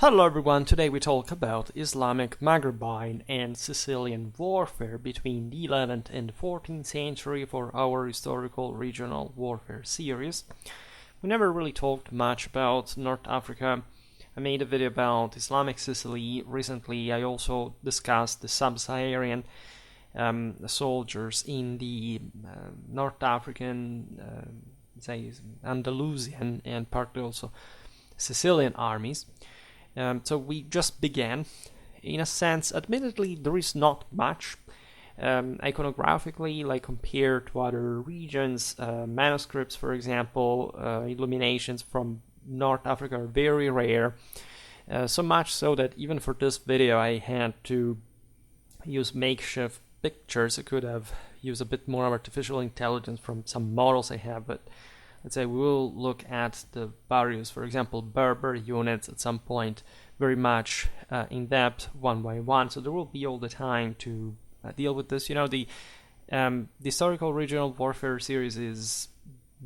Hello everyone, today we talk about Islamic Maghrebine and Sicilian warfare between the 11th and 14th century for our historical regional warfare series. We never really talked much about North Africa. I made a video about Islamic Sicily. Recently I also discussed the sub-Saharan soldiers in the North African, say Andalusian and partly also Sicilian armies. So we just began. In a sense, admittedly, there is not much iconographically, like compared to other regions. Manuscripts, for example, illuminations from North Africa are very rare. So much so that even for this video I had to use makeshift pictures. I could have used a bit more artificial intelligence from some models I have, but let's say we will look at the various, for example, Berber units at some point very much in depth, one by one. So there will be all the time to deal with this. You know, the historical regional warfare series is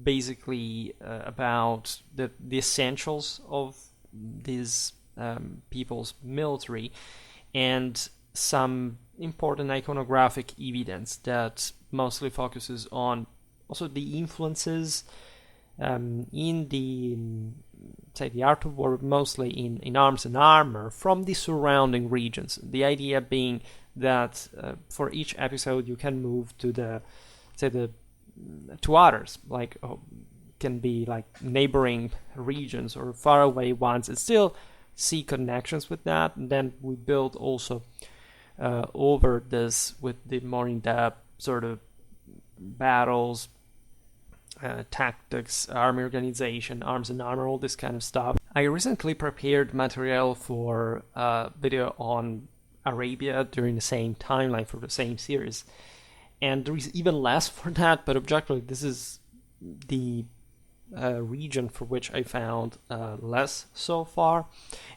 basically about the essentials of these people's military and some important iconographic evidence that mostly focuses on also the influences in the, say, the art of war, mostly in arms and armor from the surrounding regions. The idea being that for each episode you can move to to others, like can be like neighboring regions or faraway ones, and still see connections with that. And then we build also over this with the more in-depth sort of battles, tactics, army organization, arms and armor, all this kind of stuff. I recently prepared material for a video on Arabia during the same timeline for the same series, and there is even less for that, but objectively this is the region for which I found less so far.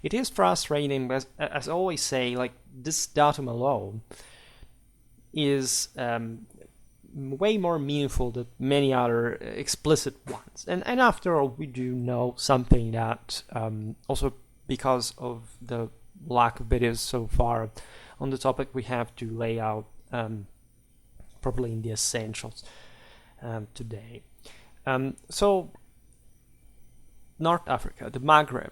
It is frustrating, but as I always say, like, this datum alone is way more meaningful than many other explicit ones. And after all, we do know something that also because of the lack of videos so far on the topic, we have to lay out properly in the essentials today. So North Africa, the Maghreb,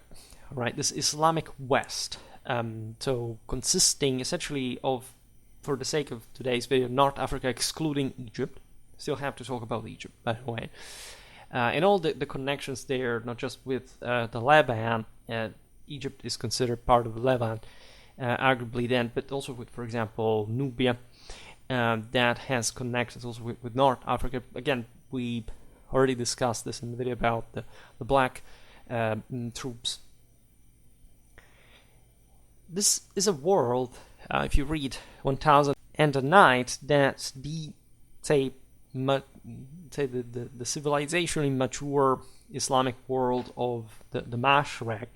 right? This Islamic West, so consisting essentially of, for the sake of today's video, North Africa excluding Egypt. Still have to talk about Egypt, by the way. And all the connections there, not just with the Levant. Egypt is considered part of the Levant, arguably then, but also with, for example, Nubia. That has connections also with North Africa. Again, we already discussed this in the video about the black troops. This is a world, if you read 1000 and a Night, that the civilizationally mature Islamic world of the Mashreq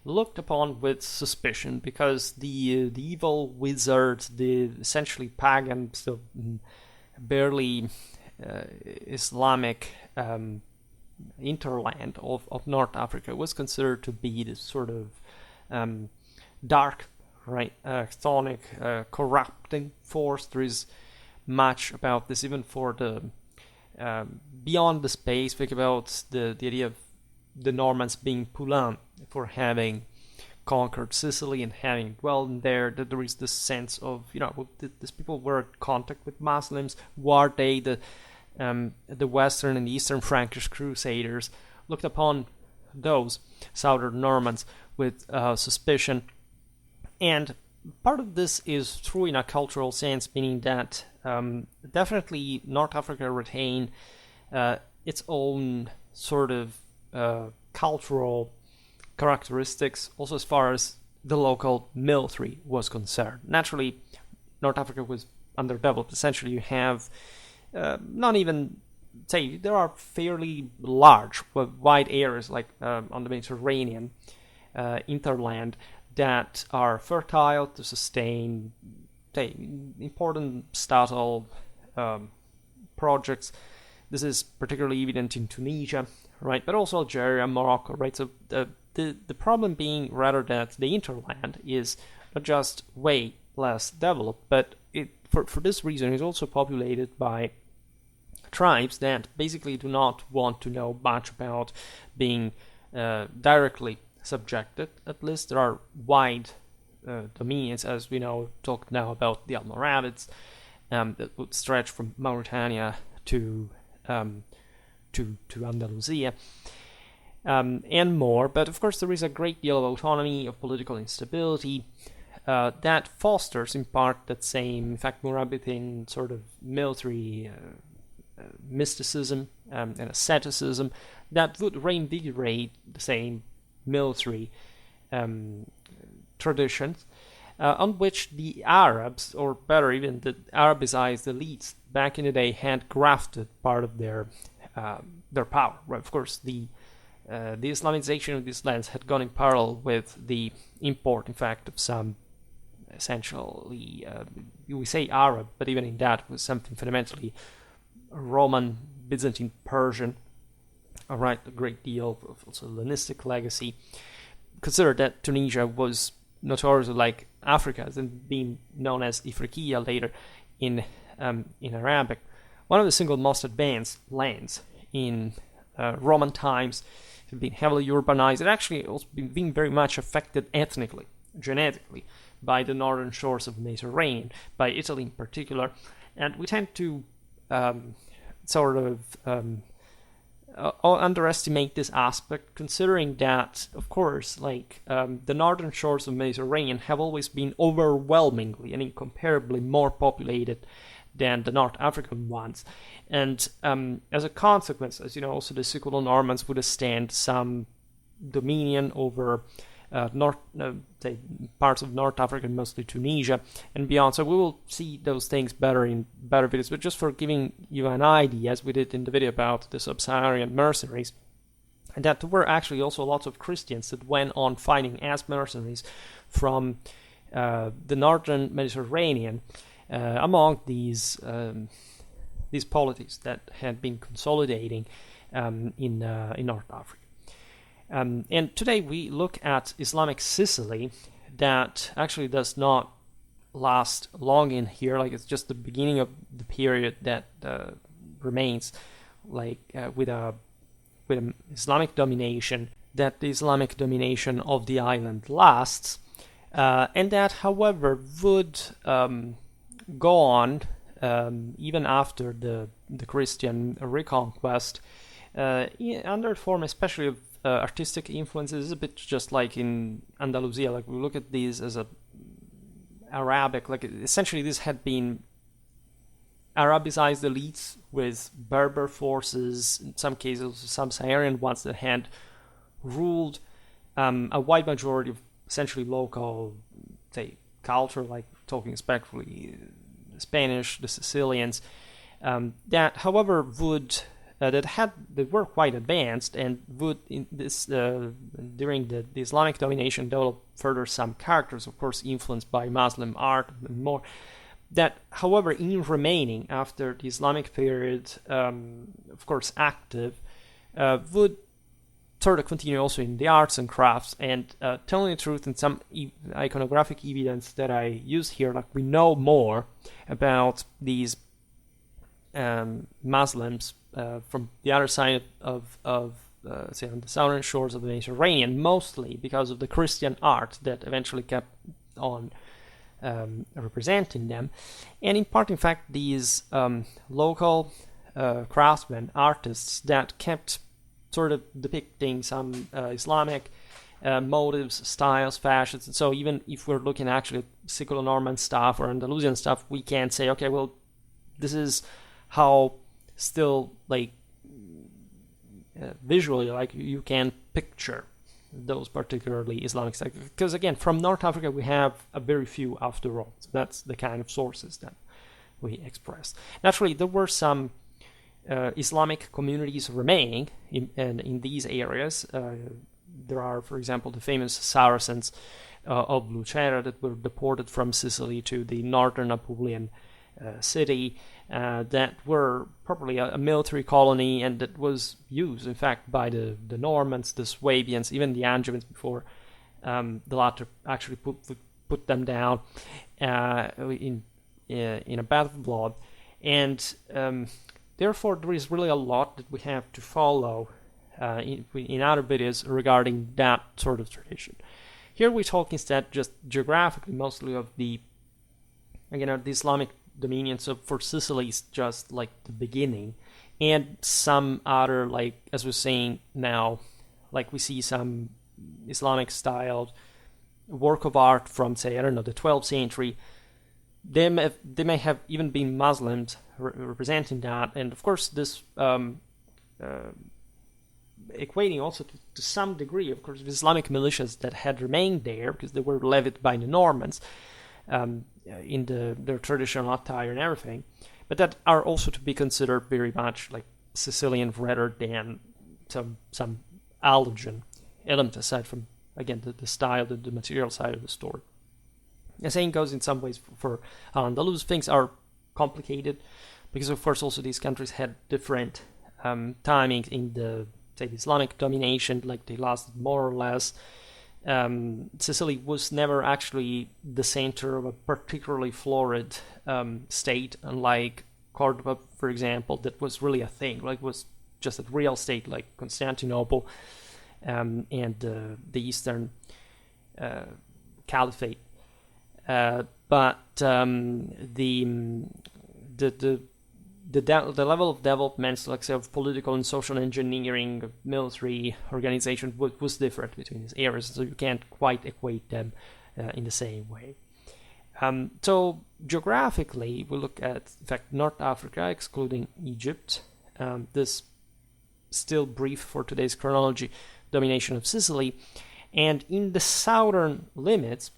looked upon with suspicion, because the evil wizards, the essentially pagan, still barely Islamic interland of North Africa was considered to be this sort of dark, right, chthonic, corrupting force. There is much about this, even for the beyond the space. Think about the idea of the Normans being Poulain for having conquered Sicily and having dwelled there. That there is this sense of, you know, these people were in contact with Muslims. Were they the Western and Eastern Frankish Crusaders? Looked upon those Southern Normans with suspicion. And part of this is true in a cultural sense, meaning that definitely North Africa retained its own sort of cultural characteristics, also as far as the local military was concerned. Naturally, North Africa was underdeveloped. Essentially, you have not even, say, there are fairly large, wide areas like on the Mediterranean hinterland that are fertile to sustain, say, important statal projects. This is particularly evident in Tunisia, right? But also Algeria, Morocco, right? So the problem being rather that the hinterland is not just way less developed, but for this reason is also populated by tribes that basically do not want to know much about being directly subjected. At least there are wide dominions, as we know, talked now about the Almohads, that would stretch from Mauritania to Andalusia, and more. But of course there is a great deal of autonomy, of political instability, that fosters in part that same, in fact, Murabitin sort of military mysticism and asceticism that would reinvigorate the same military traditions on which the Arabs, or better even the Arabicized elites back in the day, had grafted part of their power. Right? Of course, the Islamization of these lands had gone in parallel with the import, in fact, of some essentially, we say Arab, but even in that was something fundamentally Roman, Byzantine, Persian. All right, a great deal of also Hellenistic legacy. Consider that Tunisia was notoriously like Africa, as being known as Ifriqiya later in Arabic, one of the single most advanced lands in Roman times. It had been heavily urbanized. It actually also been very much affected ethnically, genetically, by the northern shores of the Mediterranean, by Italy in particular, and we tend to underestimate this aspect, considering that, of course, the northern shores of the Mediterranean have always been overwhelmingly and incomparably more populated than the North African ones. And as a consequence, as you know, also the Siculo-Normans would extend some dominion over parts of North Africa, mostly Tunisia and beyond. So we will see those things better in better videos. But just for giving you an idea, as we did in the video about the Sub-Saharan mercenaries, and that there were actually also lots of Christians that went on fighting as mercenaries from the northern Mediterranean among these polities that had been consolidating in North Africa. And today we look at Islamic Sicily, that actually does not last long in here. Like, it's just the beginning of the period that remains, with an Islamic domination, that the Islamic domination of the island lasts, and that, however, would go on even after the Christian reconquest, under form especially of artistic influences, a bit just like in Andalusia. Like, we look at these as a Arabic, like essentially this had been Arabicized elites with Berber forces, in some cases some Saharian ones that had ruled a wide majority of essentially local, say, culture, like talking especially Spanish, the Sicilians, that, however, would that were quite advanced and would in this during the Islamic domination develop further some characters, of course influenced by Muslim art and more, that, however, in remaining after the Islamic period, of course active, would sort of continue also in the arts and crafts. And telling the truth, in some iconographic evidence that I use here, like, we know more about these Muslims from the other side of say, on the southern shores of the Mediterranean, mostly because of the Christian art that eventually kept on representing them, and in part, in fact, these local craftsmen, artists that kept sort of depicting some Islamic motives, styles, fashions. And so even if we're looking actually at Siculo-Norman stuff or Andalusian stuff, we can say, okay, well, this is how still, like, visually, like, you can picture those particularly Islamic styles. Because again, from North Africa we have a very few after all. So that's the kind of sources that we express. Naturally, there were some Islamic communities remaining in these areas. There are, for example, the famous Saracens of Lucera that were deported from Sicily to the northern Apulian city that were probably a military colony, and that was used, in fact, by the Normans, the Swabians, even the Angevins before the latter actually put them down in a battle of blood. And therefore, there is really a lot that we have to follow in other videos regarding that sort of tradition. Here we talk instead just geographically mostly of the Islamic dominion. So for Sicily is just like the beginning, and some other, like as we're saying now, like we see some Islamic styled work of art from, say, I don't know, the 12th century. They may have even been Muslims representing that, and of course this equating also to some degree, of course, Islamic militias that had remained there because they were levied by the Normans in their traditional attire and everything, but that are also to be considered very much like Sicilian rather than some allogen element, aside from, again, the style, the material side of the story. The same goes in some ways for Al-Andalus. Things are complicated because, of course, also these countries had different timings in the Islamic domination, like they lasted more or less. Sicily was never actually the center of a particularly florid state, unlike Cordoba, for example, that was really a thing, like was just a real state like Constantinople and the Eastern Caliphate. But the level of development, like say, of political and social engineering, military organization was different between these areas, so you can't quite equate them in the same way. So geographically, we look at, in fact, North Africa, excluding Egypt. This still brief for today's chronology domination of Sicily, and in the southern limits,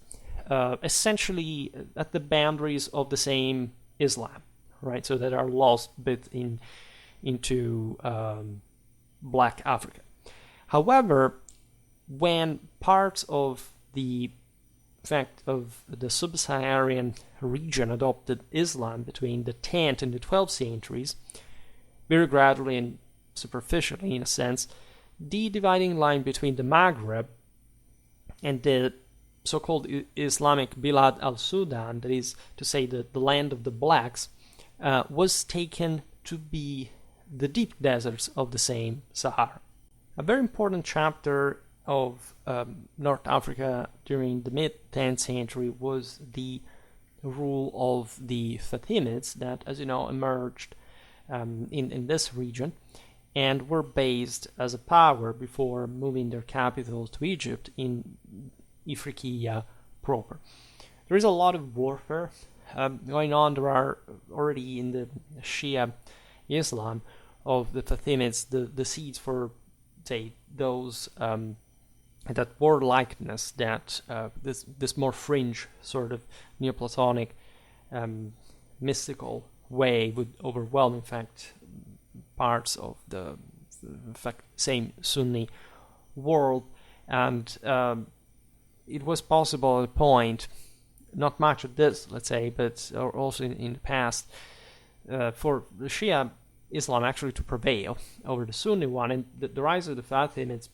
essentially at the boundaries of the same Islam, right? So that are lost a bit into Black Africa. However, when parts of the sub-Saharan region adopted Islam between the 10th and the 12th centuries, very gradually and superficially, in a sense, the dividing line between the Maghreb and the so-called Islamic Bilad al-Sudan, that is to say the land of the blacks, was taken to be the deep deserts of the same Sahara. A very important chapter of North Africa during the mid-10th century was the rule of the Fatimids that, as you know, emerged in this region and were based as a power before moving their capital to Egypt in Ifriqiya proper. There is a lot of warfare going on. There are already in the Shia Islam of the Fatimids the seeds for, say, those that warlikeness that this more fringe sort of Neoplatonic mystical way would overwhelm, in fact, parts of the same Sunni world, and it was possible at a point, not much of this, let's say, but also in the past, for the Shia Islam actually to prevail over the Sunni one, and the rise of the Fatimids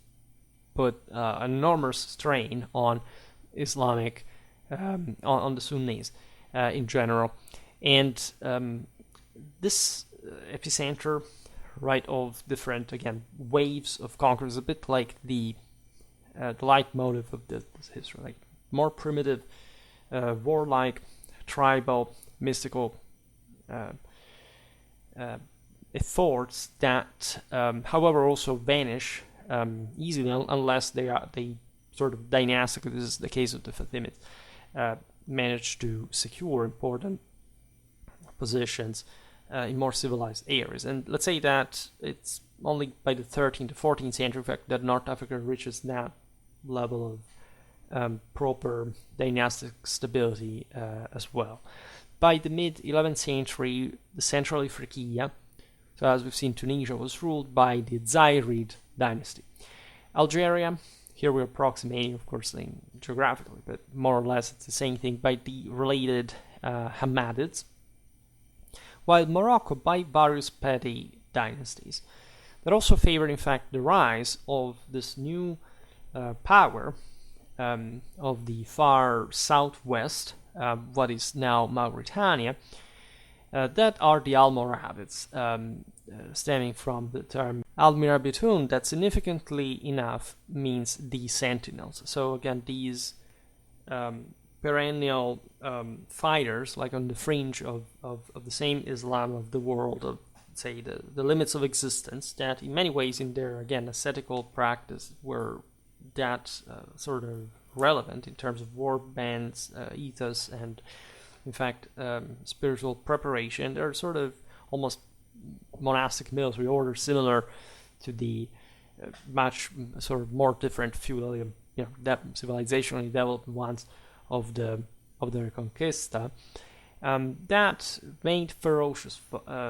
put an enormous strain on Islamic, on the Sunnis in general, and this epicenter, right, of different, again, waves of conquerors, a bit like the leitmotif of this history, like more primitive, warlike, tribal, mystical efforts that, however, also vanish easily unless they sort of dynastically. This is the case of the Fatimids. Manage to secure important positions in more civilized areas. And let's say that it's only by the 13th to 14th century, in fact, that North Africa reaches that level of proper dynastic stability as well. By the mid-11th century, the Central Ifriqiya, so as we've seen, Tunisia, was ruled by the Zayride dynasty. Algeria, here we're approximating, of course, geographically, but more or less it's the same thing, by the related Hammadids. while Morocco by various petty dynasties that also favored, in fact, the rise of this new power of the far southwest, what is now Mauritania, that are the Almohads, stemming from the term Al-Murabitin, that significantly enough means the sentinels. So again, these perennial fighters, like on the fringe of the same Islam of the world, of say the limits of existence, that in many ways in their, again, ascetical practice were that sort of relevant in terms of war bands, ethos, and in fact spiritual preparation. They're sort of almost monastic military orders, similar to the much sort of more different feudal, civilizationally developed ones of the Reconquista, that made ferocious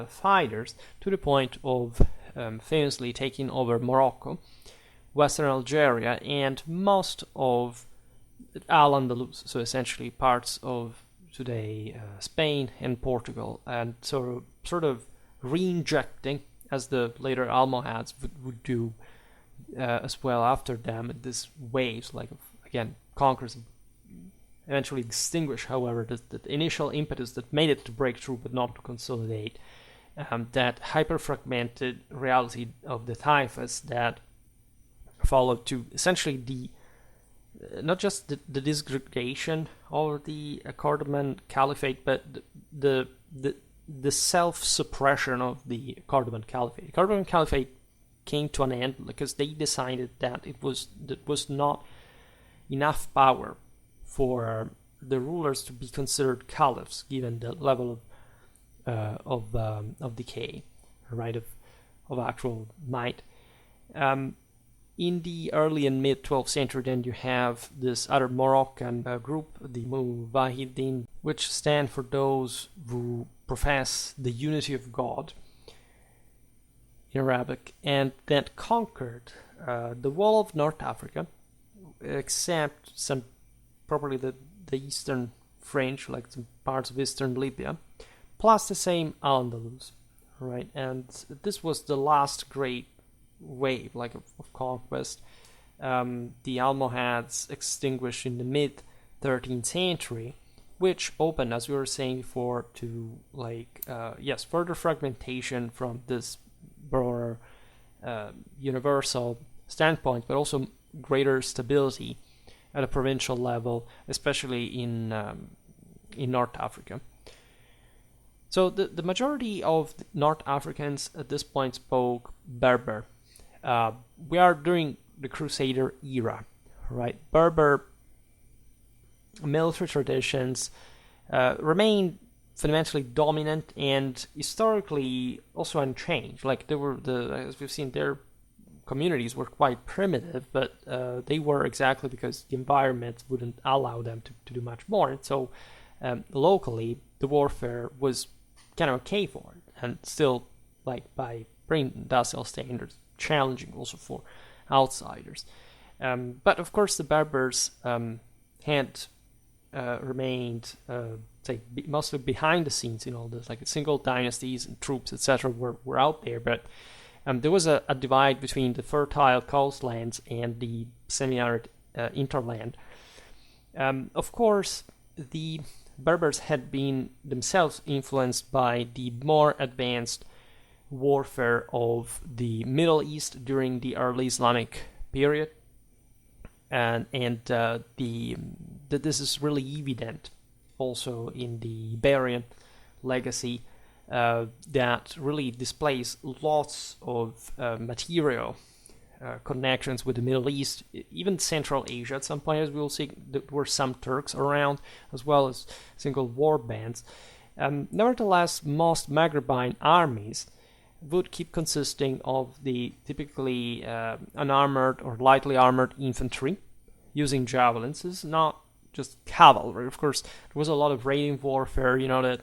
fighters to the point of famously taking over Morocco, Western Algeria, and most of Al-Andalus, so essentially parts of today Spain and Portugal, and sort of re-injecting, as the later Almohads would do as well after them, this waves, like, again, conquers, eventually extinguish, however, the initial impetus that made it to break through but not to consolidate, that hyper-fragmented reality of the taifas that followed to essentially not just the disgregation of the Cordoban Caliphate, but the self-suppression of the Cordoban Caliphate. The Cordoban Caliphate came to an end because they decided that it was not enough power for the rulers to be considered caliphs, given the level of decay, right, of actual might. In the early and mid 12th century, then you have this other Moroccan group, the Mujahideen, which stand for those who profess the unity of God in Arabic, and that conquered the whole of North Africa, except some, probably the eastern fringe, like some parts of eastern Libya, plus the same Al-Andalus, right? And this was the last great wave, like of conquest. The Almohads extinguished in the mid 13th century, which opened, as we were saying before, to further fragmentation from this broader universal standpoint, but also greater stability at a provincial level, especially in North Africa. So the majority of North Africans at this point spoke Berber. We are during the Crusader era, right? Berber military traditions remained fundamentally dominant and historically also unchanged. Like as we've seen, their communities were quite primitive, but they were exactly because the environment wouldn't allow them to do much more. And so locally, the warfare was kind of okay for it, and still, like by pre-industrial standards, challenging also for outsiders. But of course, the Berbers had remained, mostly behind the scenes in all this, like single dynasties and troops, etc., were out there, but there was a divide between the fertile coastlands and the semi-arid interland. Of course, the Berbers had been themselves influenced by the more advanced warfare of the Middle East during the early Islamic period, and this is really evident also in the Iberian legacy that really displays lots of material connections with the Middle East, even Central Asia. At some point, as we will see, there were some Turks around, as well as single war bands. Nevertheless, most Maghrebine armies would keep consisting of the typically unarmored or lightly armored infantry using javelins. This is not just cavalry. Of course, there was a lot of raiding warfare, that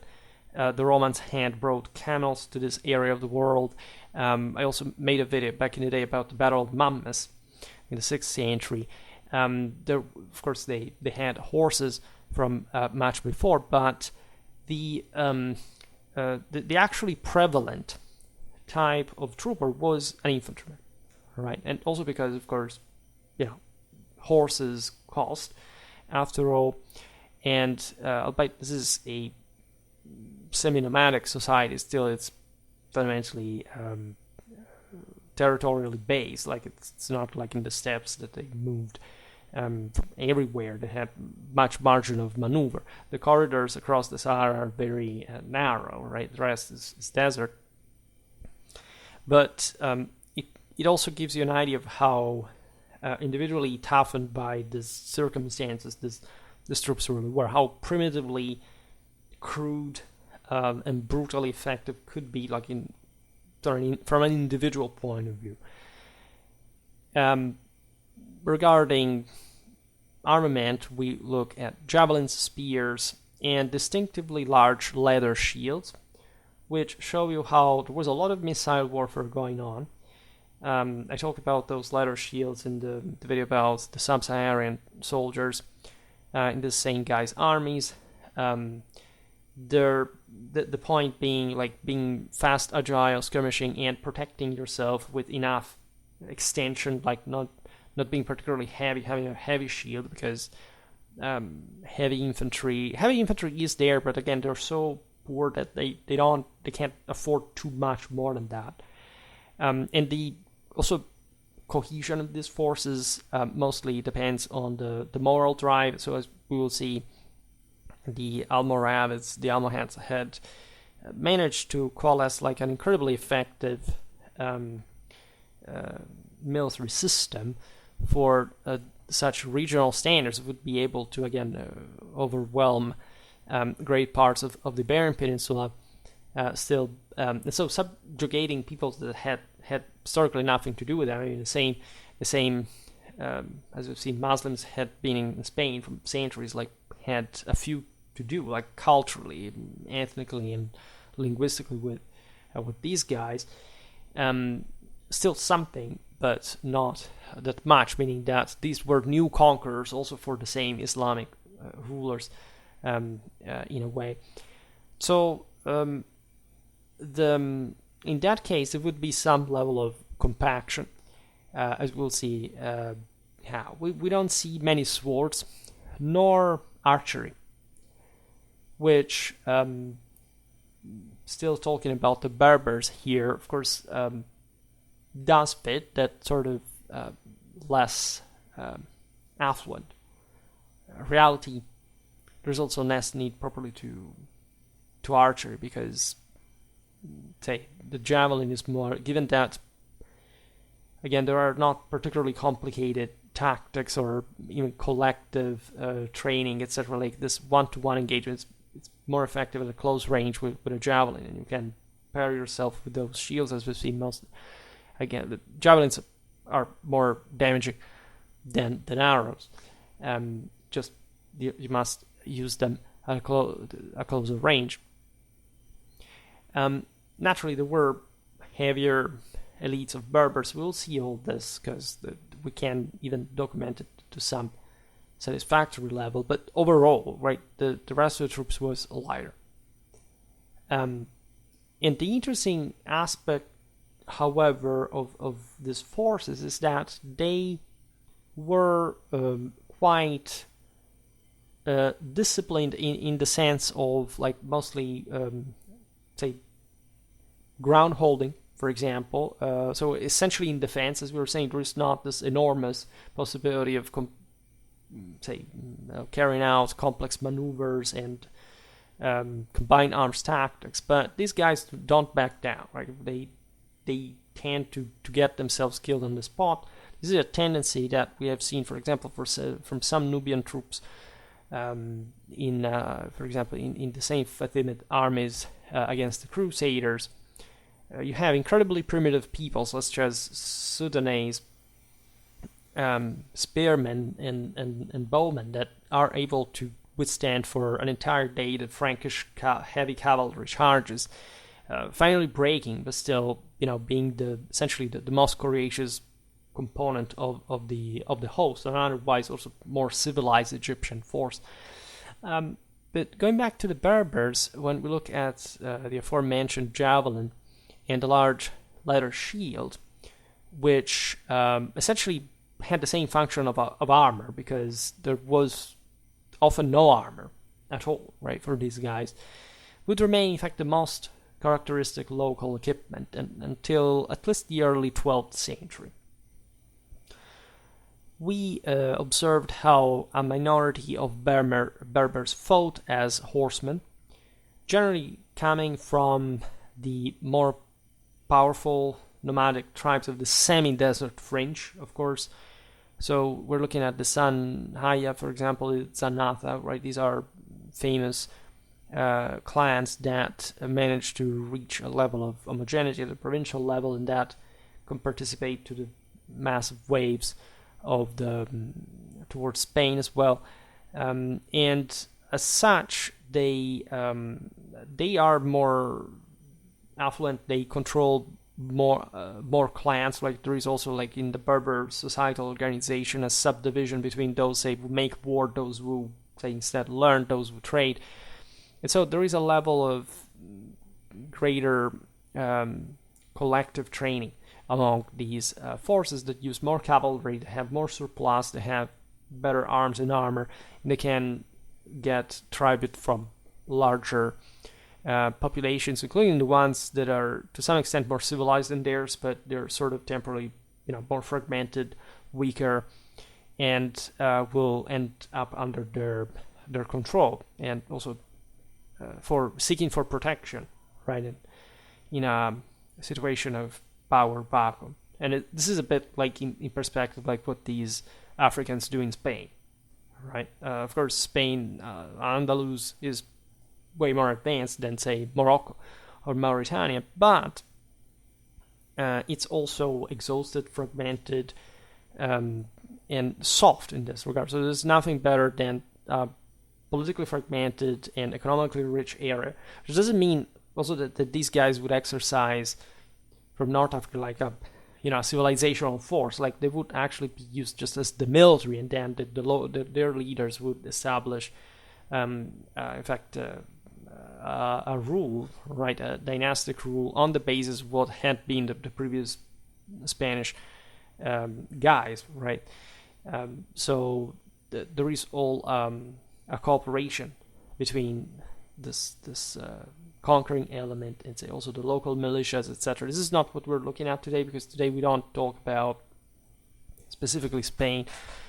the Romans had brought camels to this area of the world. I also made a video back in the day about the Battle of Mammes in the 6th century. Of course, they had horses from much before, but the the actually prevalent type of trooper was an infantryman, right? And also because, of course, horses cost, after all, and albeit this is a semi-nomadic society, still it's fundamentally territorially based. Like it's not like in the steppes that they moved from everywhere. They had much margin of maneuver. The corridors across the Sahara are very narrow, right? The rest is desert. But it also gives you an idea of how individually toughened by these circumstances these troops really were, how primitively crude and brutally effective could be, like from an individual point of view. Regarding armament, we look at javelins, spears, and distinctively large leather shields, which show you how there was a lot of missile warfare going on. I talked about those leather shields in the video about the sub-Saharan soldiers in the Saint Guy's armies. The point being like being fast, agile, skirmishing, and protecting yourself with enough extension, like not being particularly heavy, having a heavy shield, because heavy infantry is there, but again they're so poor that they can't afford too much more than that. And the also cohesion of these forces mostly depends on the moral drive. So as we will see, the Almoravids, the Almohads, had managed to coalesce like an incredibly effective military system for such regional standards. Would be able to again overwhelm great parts of the Iberian Peninsula, so subjugating peoples that had historically nothing to do with them. I mean, the same as we've seen, Muslims had been in Spain for centuries, like had a few to do, like culturally, ethnically, and linguistically with these guys. Still something, but not that much, meaning that these were new conquerors also for the same Islamic rulers in a way. So in that case, there would be some level of compaction, as we'll see how. We don't see many swords, nor archery, which, still talking about the Berbers here, of course, does fit that sort of less affluent reality. There's also less need properly to archery, because say the javelin is more, given that again there are not particularly complicated tactics or even collective training, etc. Like this one-to-one engagement, it's more effective at a close range with a javelin, and you can pair yourself with those shields, as we've seen most. Again, the javelins are more damaging than arrows. Just you must use them at a closer range. Naturally, there were heavier elites of Berbers. We'll see all this because we can even document it to some satisfactory level. But overall, right, the rest of the troops was lighter. And the interesting aspect, however, of these forces is that they were quite disciplined in the sense of like mostly say ground holding, for example. So essentially in defense, as we were saying, there is not this enormous possibility of carrying out complex maneuvers and combined arms tactics, but these guys don't back down, right? They tend to get themselves killed on the spot. This is a tendency that we have seen, for example, from some Nubian troops for example, in the same Fatimid armies against the Crusaders. You have incredibly primitive peoples, such as Sudanese spearmen and bowmen, that are able to withstand for an entire day the Frankish heavy cavalry charges, finally breaking, but still, being essentially the most courageous component of the host, and otherwise also more civilized Egyptian force. But going back to the Berbers, when we look at the aforementioned javelin and the large leather shield, which essentially had the same function of armor, because there was often no armor at all, right, for these guys, would remain, in fact, the most characteristic local equipment until at least the early 12th century. We observed how a minority of Berbers fought as horsemen, generally coming from the more powerful nomadic tribes of the semi-desert fringe, of course. So we're looking at the Sanhaya, for example, Zanatha, right? These are famous clans that managed to reach a level of homogeneity at the provincial level, and that can participate to the massive waves of the towards Spain as well, and as such, they are more affluent. They control more clans. Like there is also, like in the Berber societal organization, a subdivision between those say who make war, those who say instead learn, those who trade, and so there is a level of greater collective training among these forces that use more cavalry, they have more surplus, they have better arms and armor, and they can get tribute from larger populations, including the ones that are to some extent more civilized than theirs, but they're sort of temporarily, more fragmented, weaker, and will end up under their control, and also for seeking for protection, right? In a situation of power vacuum. And this is a bit like in perspective, like what these Africans do in Spain, right? Of course, Spain, Al-Andalus is way more advanced than, say, Morocco or Mauritania, but it's also exhausted, fragmented, and soft in this regard. So there's nothing better than politically fragmented and economically rich area, which doesn't mean also that these guys would exercise from North Africa like a civilizational force. Like they would actually be used just as the military, and then their leaders would establish in fact a rule, right, a dynastic rule on the basis of what had been the previous Spanish guys, right? So there is all a cooperation between this conquering element and say also the local militias, etc. This is not what we're looking at today, because today we don't talk about specifically Spain,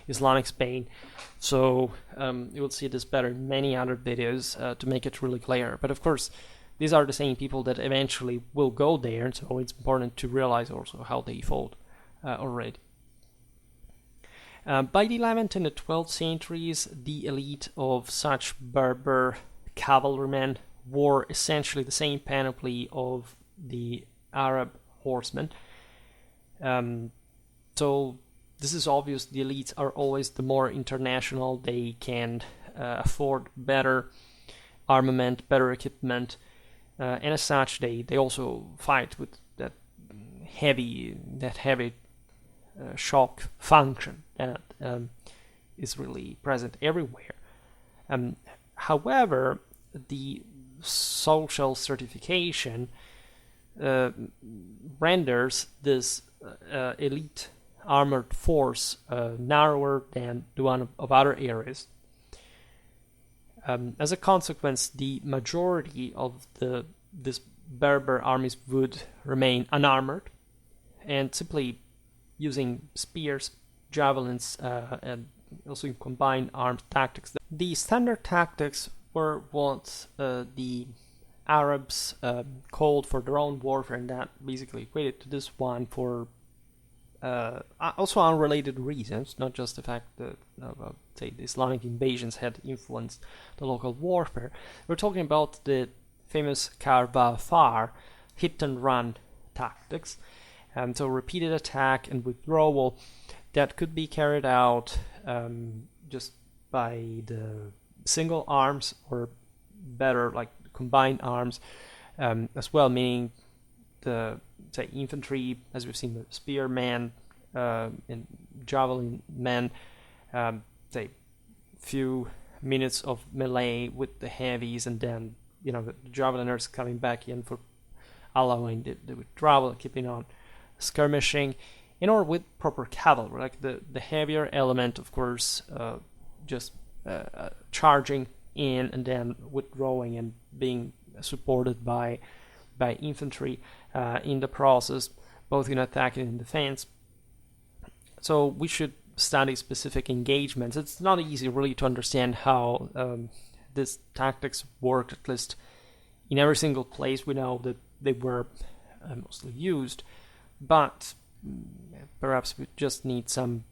Islamic Spain. So you will see this better in many other videos to make it really clear. But of course, these are the same people that eventually will go there, and so it's important to realize also how they fought already. By the 11th and the 12th centuries, the elite of such Berber cavalrymen wore essentially the same panoply of the Arab horsemen. So this is obvious. The elites are always the more international. They can afford better armament, better equipment, and as such, they also fight with that heavy shock function that is really present everywhere. However, the social certification renders this elite armored force narrower than the one of other areas. As a consequence, the majority of this Berber armies would remain unarmored and simply using spears, javelins, and also combined armed tactics. The standard tactics were what the Arabs called for their own warfare, and that basically equated to this one for also unrelated reasons, not just the fact that say the Islamic invasions had influenced the local warfare. We're talking about the famous Karva Far, hit and run tactics, and so repeated attack and withdrawal that could be carried out just by the single arms, or better, like combined arms as well, meaning the say infantry, as we've seen, the spearmen and javelin men, say few minutes of melee with the heavies, and then the javeliners coming back in for allowing the withdrawal, keeping on skirmishing, or with proper cavalry, like the heavier element, of course, just charging in and then withdrawing and being supported by infantry in the process, both in attack and in defense. So we should study specific engagements. It's not easy really to understand how these tactics work, at least in every single place. We know that they were mostly used, but perhaps we just need some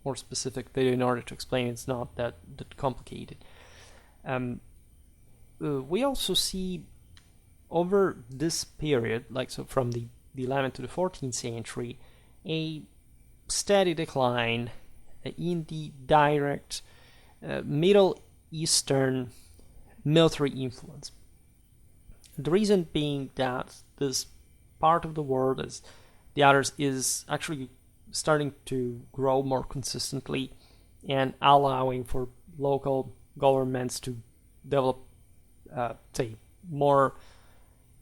more specific video in order to explain. It's not that complicated. We also see over this period, from the 11th to the 14th century, a steady decline in the direct Middle Eastern military influence. The reason being that this part of the world, as the others, is actually starting to grow more consistently and allowing for local governments to develop, more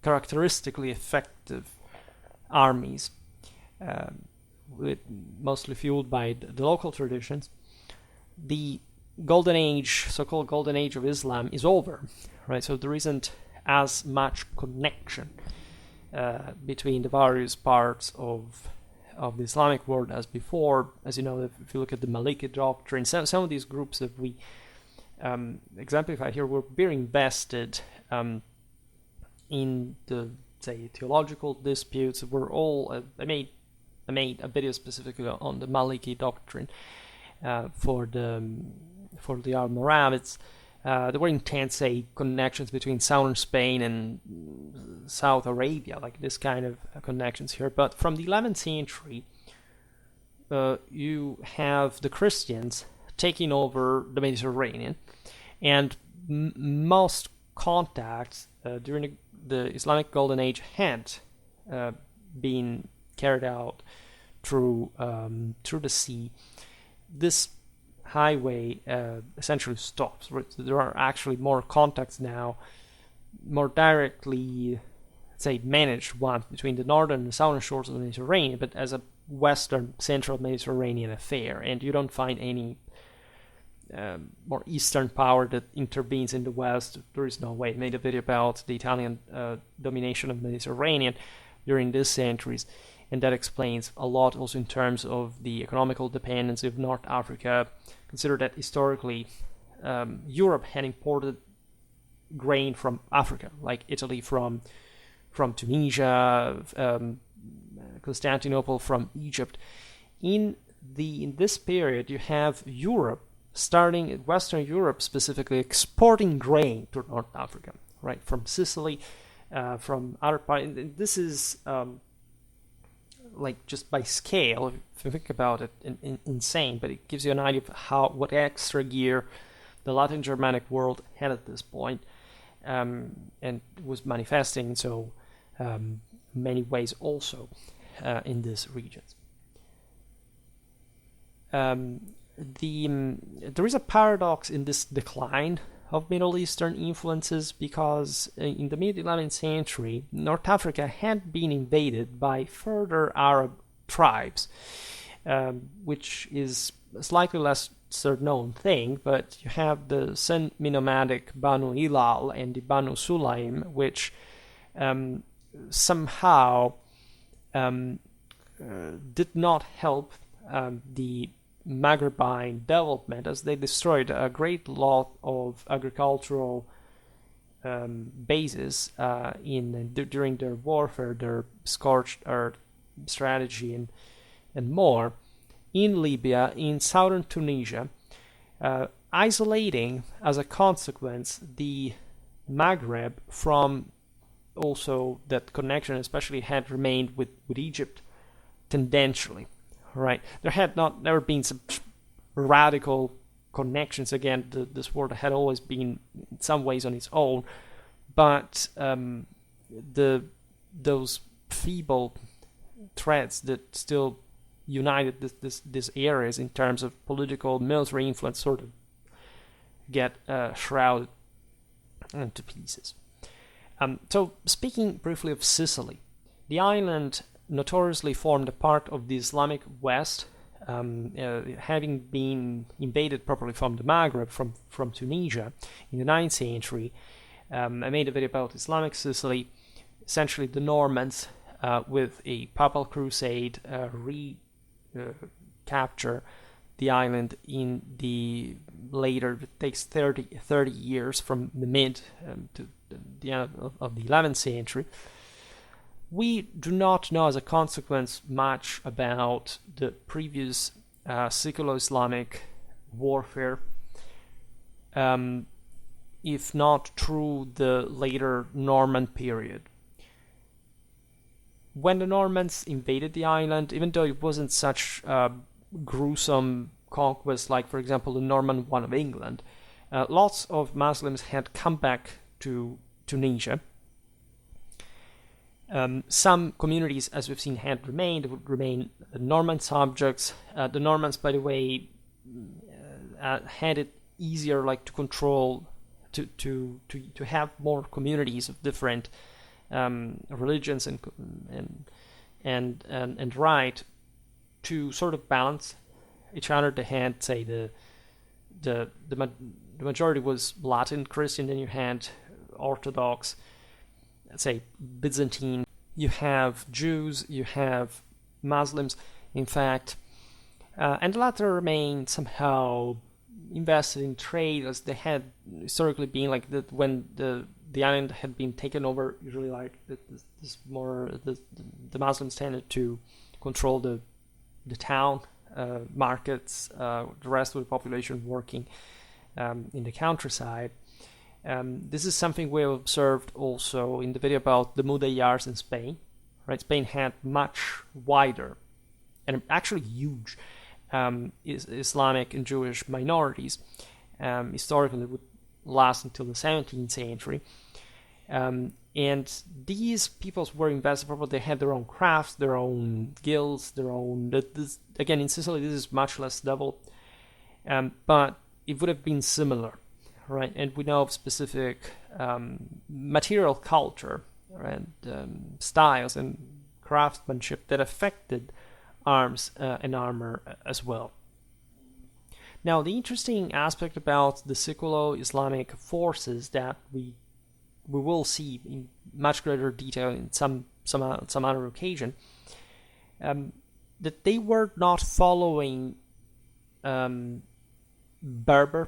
characteristically effective armies, mostly fueled by the local traditions. The golden age, so-called golden age of Islam, is over, right? So there isn't as much connection between the various parts of the Islamic world as before. As you know, if you look at the Maliki doctrine, some of these groups that we exemplified here were very invested in the, theological disputes. Were all I made a video specifically on the Maliki doctrine for the Al-Murabitin. There were intense connections between southern Spain and South Arabia, like this kind of connections here. But from the 11th century, you have the Christians taking over the Mediterranean, and most contacts during the Islamic Golden Age had been carried out through the sea. This highway essentially stops. There are actually more contacts now, more directly, managed ones between the northern and southern shores of the Mediterranean, but as a western central Mediterranean affair, and you don't find any more eastern power that intervenes in the west. There is no way. I made a video about the Italian domination of the Mediterranean during these centuries, and that explains a lot also in terms of the economical dependency of North Africa. Consider that historically Europe had imported grain from Africa, like Italy from Tunisia, Constantinople from Egypt. In this period, you have Europe, starting Western Europe specifically, exporting grain to North Africa, right, from Sicily, from other parts. This is just by scale, if you think about it, insane, but it gives you an idea of what extra gear the Latin Germanic world had at this point, and was manifesting in so many ways also in these regions. There is a paradox in this decline of Middle Eastern influences, because in the mid-11th century, North Africa had been invaded by further Arab tribes, which is a slightly lesser known thing, but you have the semi-nomadic Banu Hilal and the Banu Sulaim, which somehow did not help the Maghrebine development, as they destroyed a great lot of agricultural bases during their warfare, their scorched earth strategy, and more in Libya, in southern Tunisia, isolating as a consequence the Maghreb from also that connection, especially had remained with Egypt tendentially. Right, there had never been such radical connections. Again, this world had always been in some ways on its own, but those feeble threads that still united these areas in terms of political military influence sort of get shrouded into pieces. So speaking briefly of Sicily, the island notoriously formed a part of the Islamic West, having been invaded properly from the Maghreb, from Tunisia in the 9th century. I made a video about Islamic Sicily. Essentially, the Normans, with a papal crusade, recapture the island in the later, it takes 30 years from the mid to the end of the 11th century. We do not know as a consequence much about the previous Siculo-Islamic warfare, if not through the later Norman period. When the Normans invaded the island, even though it wasn't such gruesome conquest like, for example, the Norman one of England, lots of Muslims had come back to Tunisia. Some communities, as we've seen, had remained, would remain Norman subjects. The Normans, by the way, had it easier, like, to control, to have more communities of different religions and right to sort of balance each other. They had, say, the majority was Latin Christian, then you had Orthodox, say Byzantine, you have Jews, you have Muslims, in fact, and the latter remain somehow invested in trade, as they had historically been, like that when the island had been taken over. Usually, like the Muslims tended to control the town, markets, the rest of the population working in the countryside. This is something we have observed also in the video about the Mudayyars in Spain. Right, Spain had much wider and actually huge Islamic and Jewish minorities. Historically, it would last until the 17th century. And these peoples were invested properly. They had their own crafts, their own guilds, their own... again, in Sicily, this is much less developed. But it would have been similar. Right, and we know of specific material culture and styles and craftsmanship that affected arms and armor as well. Now, the interesting aspect about the Siculo-Islamic forces that we will see in much greater detail in some other occasion, that they were not following Berber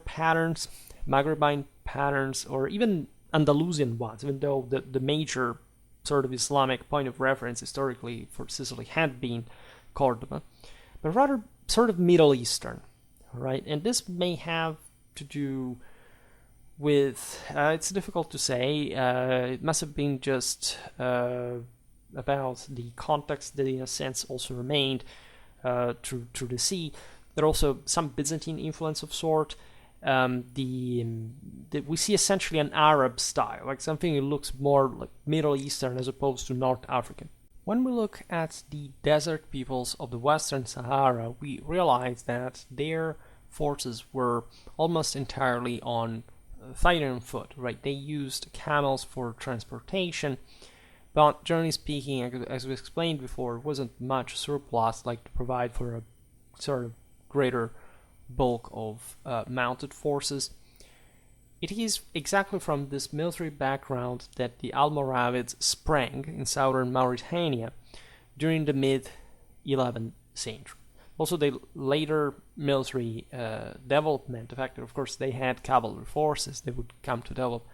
patterns, Maghrebine patterns, or even Andalusian ones, even though the major sort of Islamic point of reference historically for Sicily had been Cordoba, but rather sort of Middle Eastern, right? And this may have to do with, it's difficult to say, it must have been just about the context that in a sense also remained through the sea, but also some Byzantine influence of sort. We see essentially an Arab style, like something that looks more like Middle Eastern as opposed to North African. When we look at the desert peoples of the Western Sahara, we realize that their forces were almost entirely on fighting on foot, right? They used camels for transportation, but generally speaking, as we explained before, it wasn't much surplus like to provide for a sort of greater bulk of mounted forces. It is exactly from this military background that the Almoravids sprang in southern Mauritania during the mid-11th century. Also, the later military development, the fact that, of course, they had cavalry forces, they would come to develop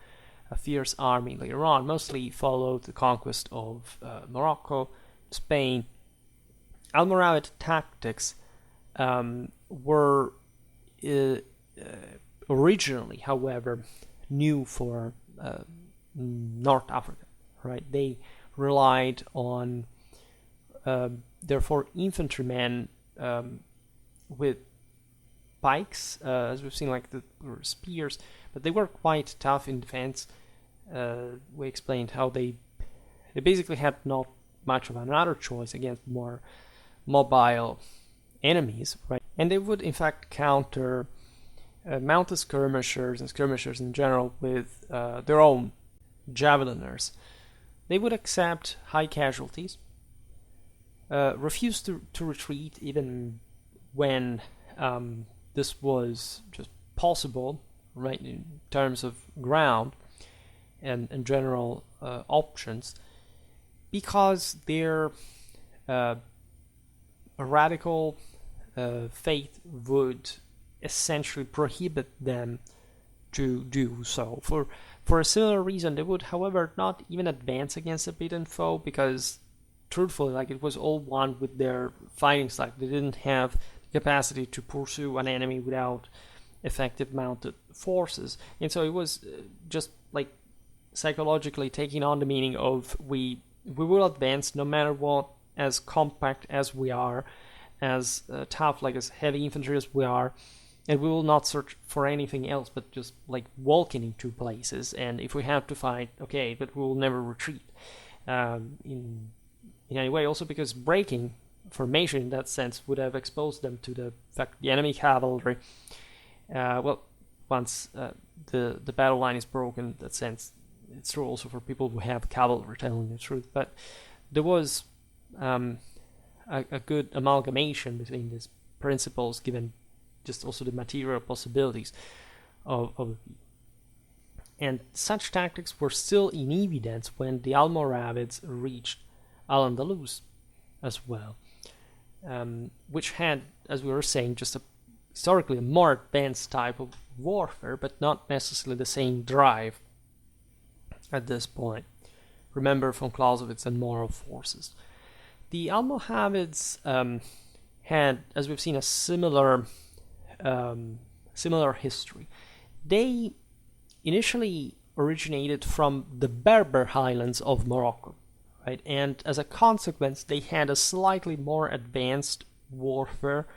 a fierce army later on, mostly followed the conquest of Morocco, Spain. Almoravid tactics were originally, however, new for North Africa, right? They relied on, therefore, infantrymen with pikes, as we've seen, like or spears, but they were quite tough in defense. We explained how they basically had not much of another choice against more mobile enemies, right? And they would, in fact, counter mounted skirmishers and skirmishers in general with their own javeliners. They would accept high casualties, refuse to retreat even when this was just possible, right, in terms of ground and general options, because their radical faith would essentially prohibit them to do so. For a similar reason, they would, however, not even advance against a beaten foe, because truthfully, like, it was all one with their fighting style. They didn't have the capacity to pursue an enemy without effective mounted forces, and so it was just like psychologically taking on the meaning of we will advance no matter what, as compact as we are, as tough, like as heavy infantry as we are, and we will not search for anything else but just like walking into places. And if we have to fight, okay, but we will never retreat in any way. Also because breaking formation in that sense would have exposed them to the fact the enemy cavalry, once the battle line is broken, in that sense, it's true also for people who have cavalry, telling the truth. But there was a good amalgamation between these principles, given just also the material possibilities of and such tactics were still in evidence when the Almoravids reached Al-Andalus as well, which had, as we were saying, just historically a more advanced type of warfare, but not necessarily the same drive at this point. Remember von Clausewitz and moral forces. The Almohavids had, as we've seen, a similar history. They initially originated from the Berber highlands of Morocco, right? And as a consequence, they had a slightly more advanced warfare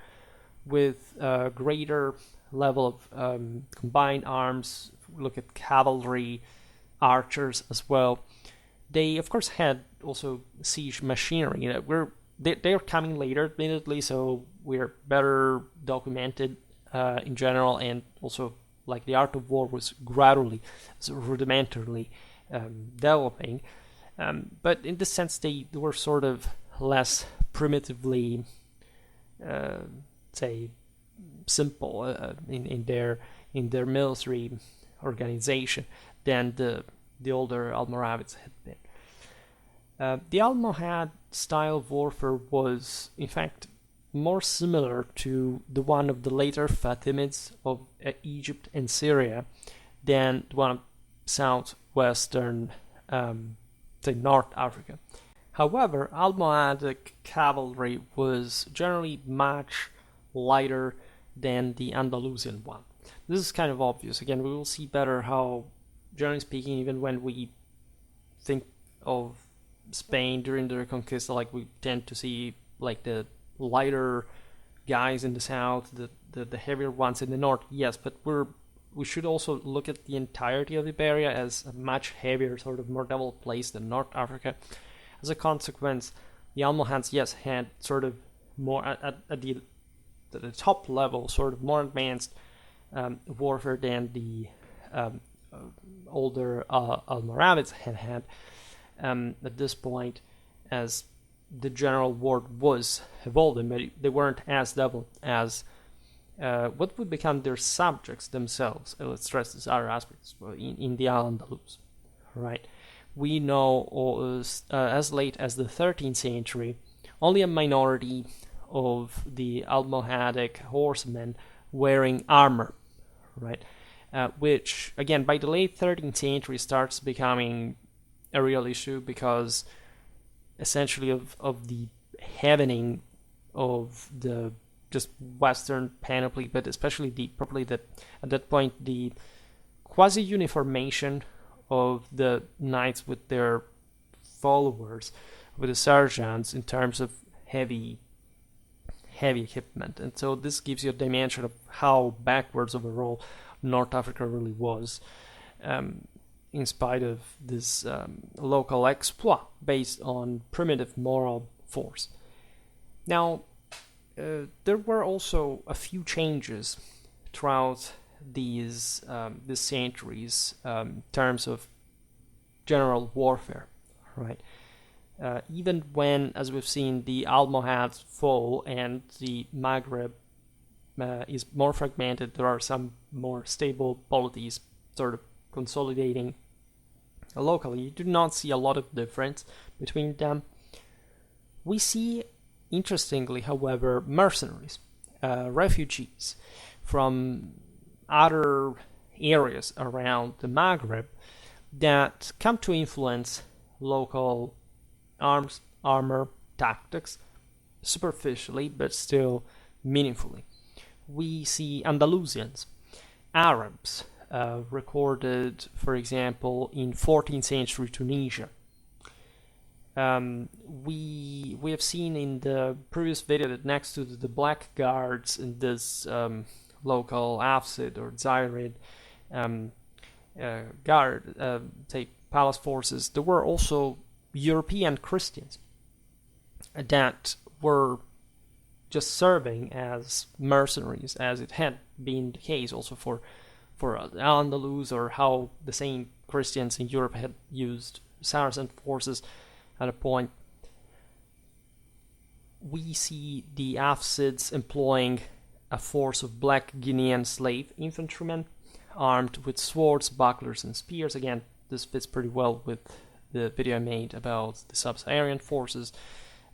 with a greater level of combined arms. Look at cavalry, archers as well. They, of course, had also siege machinery. They're coming later, admittedly, so we're better documented in general, and also like the art of war was gradually, rudimentarily developing. But in this sense, they were sort of less primitively, say, simple in their military organization than the older Almoravids had been. The Almohad style of warfare was, in fact, more similar to the one of the later Fatimids of Egypt and Syria than the one of southwestern, say, North Africa. However, Almohadic cavalry was generally much lighter than the Andalusian one. This is kind of obvious. Again, we will see better how, generally speaking, even when we think of Spain during the Reconquista, like, we tend to see like the lighter guys in the south, the heavier ones in the north. Yes, but we should also look at the entirety of Iberia as a much heavier, sort of more developed place than North Africa. As a consequence, the Almohads, yes, had sort of more at the top level, sort of more advanced warfare than the older Almoravids had at this point, as the general war was evolving, but they weren't as developed as what would become their subjects themselves. Let's stress this other aspects in the Al-Andalus, right? We know as late as the 13th century, only a minority of the Almohadic horsemen wearing armor, right? Which, again, by the late 13th century starts becoming a real issue, because essentially of the heavening of the just Western panoply, but especially probably at that point the quasi-uniformation of the knights with their followers, with the sergeants, in terms of heavy equipment. And so this gives you a dimension of how backwards overall North Africa really was, in spite of this local exploit based on primitive moral force. Now, there were also a few changes throughout these centuries in terms of general warfare, right? Even when, as we've seen, the Almohads fall and the Maghreb is more fragmented, there are some more stable polities sort of consolidating locally. You do not see a lot of difference between them. We see, interestingly, however, mercenaries, refugees from other areas around the Maghreb that come to influence local armor, tactics, superficially, but still meaningfully. We see Andalusians, Arabs, recorded, for example, in 14th century Tunisia. We have seen in the previous video that next to the black guards in this local Hafsid or Zirid guard, say palace forces, there were also European Christians that were just serving as mercenaries, as it had been the case also for Al-Andalus, or how the same Christians in Europe had used Saracen forces at a point. We see the Hafsids employing a force of black Guinean slave infantrymen armed with swords, bucklers, and spears. Again, this fits pretty well with the video I made about the sub-Saharan forces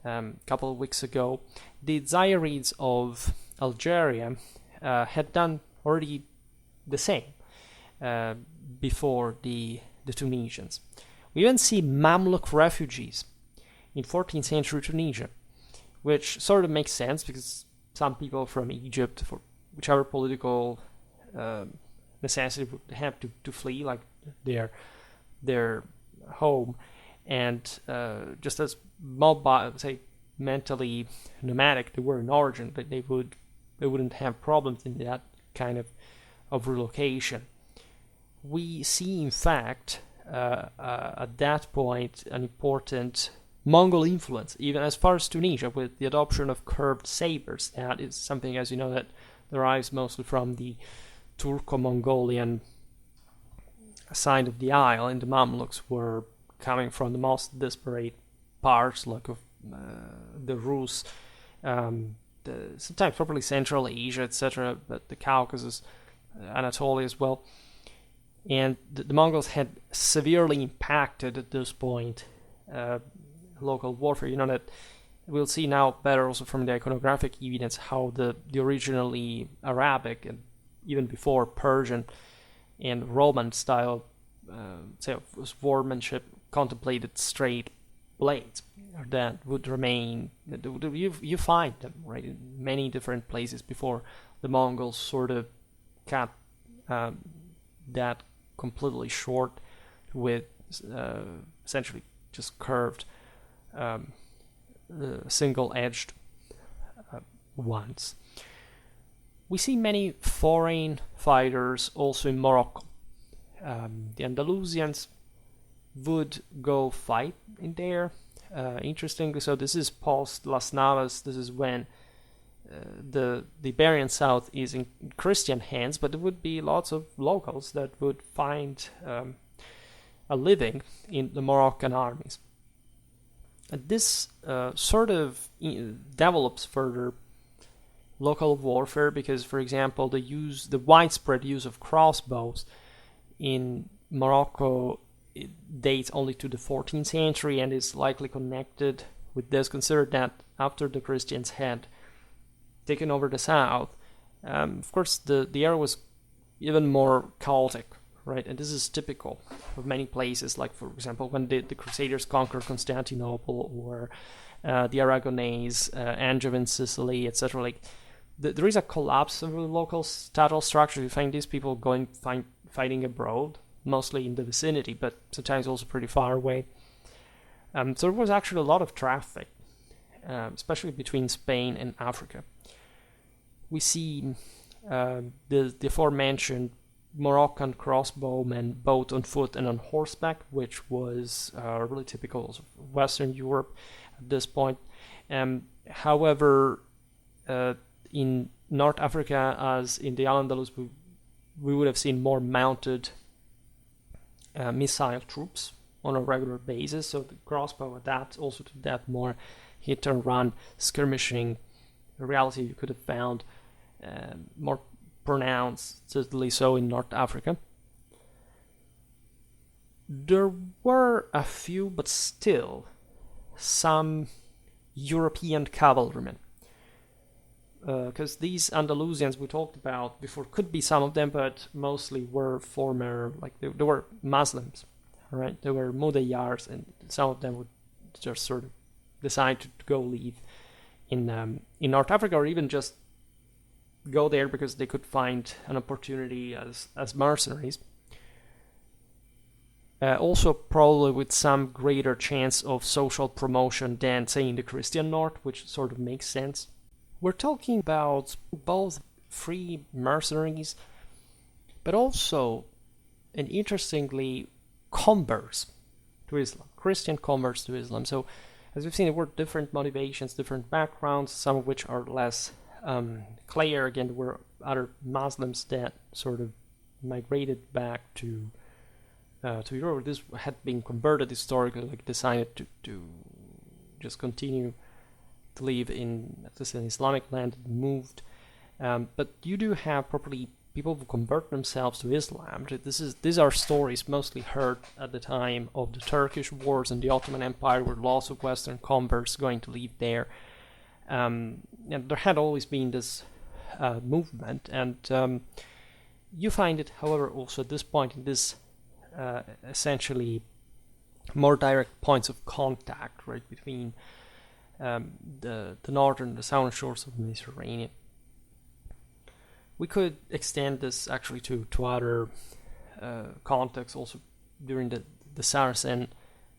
a couple of weeks ago. The Zirids of Algeria had done already the same before the Tunisians. We even see Mamluk refugees in 14th century Tunisia, which sort of makes sense because some people from Egypt, for whichever political necessity, would have to flee, like their home, and just as say mentally nomadic they were in origin, but they wouldn't have problems in that kind of relocation. We see, in fact, at that point, an important Mongol influence, even as far as Tunisia, with the adoption of curved sabers. That is something, as you know, that derives mostly from the Turco-Mongolian side of the isle, and the Mamluks were coming from the most disparate parts, like of the Rus, sometimes probably Central Asia, etc., but the Caucasus, Anatolia as well. And the Mongols had severely impacted at this point local warfare. You know that we'll see now better also from the iconographic evidence how the originally Arabic and even before Persian and Roman style swordsmanship contemplated straight blades that would remain. You find them right in many different places before the Mongols sort of cut that completely short with essentially just curved single-edged ones. We see many foreign fighters also in Morocco. The Andalusians would go fight in there. Interestingly, so this is post Las Navas. This is when the Iberian South is in Christian hands, but there would be lots of locals that would find a living in the Moroccan armies. And this sort of develops further local warfare because, for example, the widespread use of crossbows in Morocco dates only to the 14th century and is likely connected with this. Consider that after the Christians had taken over the south, of course the area was even more chaotic, right? And this is typical of many places, like for example when the Crusaders conquered Constantinople, or the Aragonese, Angevin Sicily, etc. Like there is a collapse of the local statal structure. You find these people fighting abroad, mostly in the vicinity, but sometimes also pretty far away. So there was actually a lot of traffic, especially between Spain and Africa. We see the aforementioned Moroccan crossbowmen both on foot and on horseback, which was really typical of Western Europe at this point. However, in North Africa, as in the Al-Andalus, we would have seen more mounted missile troops on a regular basis. So the crossbow adapts also to that more hit and run skirmishing reality you could have found more pronounced, certainly so in North Africa. There were a few, but still, some European cavalrymen. Because these Andalusians we talked about before could be some of them, but mostly were former, like they were Muslims, right? They were Mudayyars, and some of them would just sort of decide to go live in North Africa, or even just go there because they could find an opportunity as mercenaries. Also, probably with some greater chance of social promotion than, say, in the Christian North, which sort of makes sense. We're talking about both free mercenaries, but also, and interestingly, converts to Islam, Christian converts to Islam. So, as we've seen, there were different motivations, different backgrounds, some of which are less clear. Again, there were other Muslims that sort of migrated back to Europe. This had been converted historically, like decided to just continue to live in at least an Islamic land, moved. But you do have properly people who convert themselves to Islam. These are stories mostly heard at the time of the Turkish wars and the Ottoman Empire, where lots of Western converts going to live there. And there had always been this movement, and you find it, however, also at this point in this essentially more direct points of contact, right, between the northern and the southern shores of the Mediterranean. We could extend this actually to other contexts also during the Saracen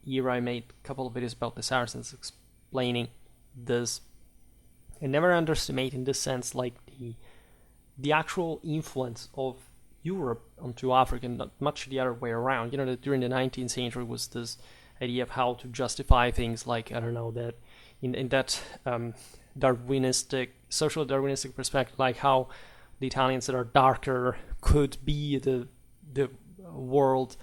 era. I made a couple of videos about the Saracens explaining this. And never underestimate in this sense like the actual influence of Europe onto Africa, and not much the other way around. You know, that during the 19th century was this idea of how to justify things like, I don't know, that in that social Darwinistic perspective, like how the Italians that are darker could be the world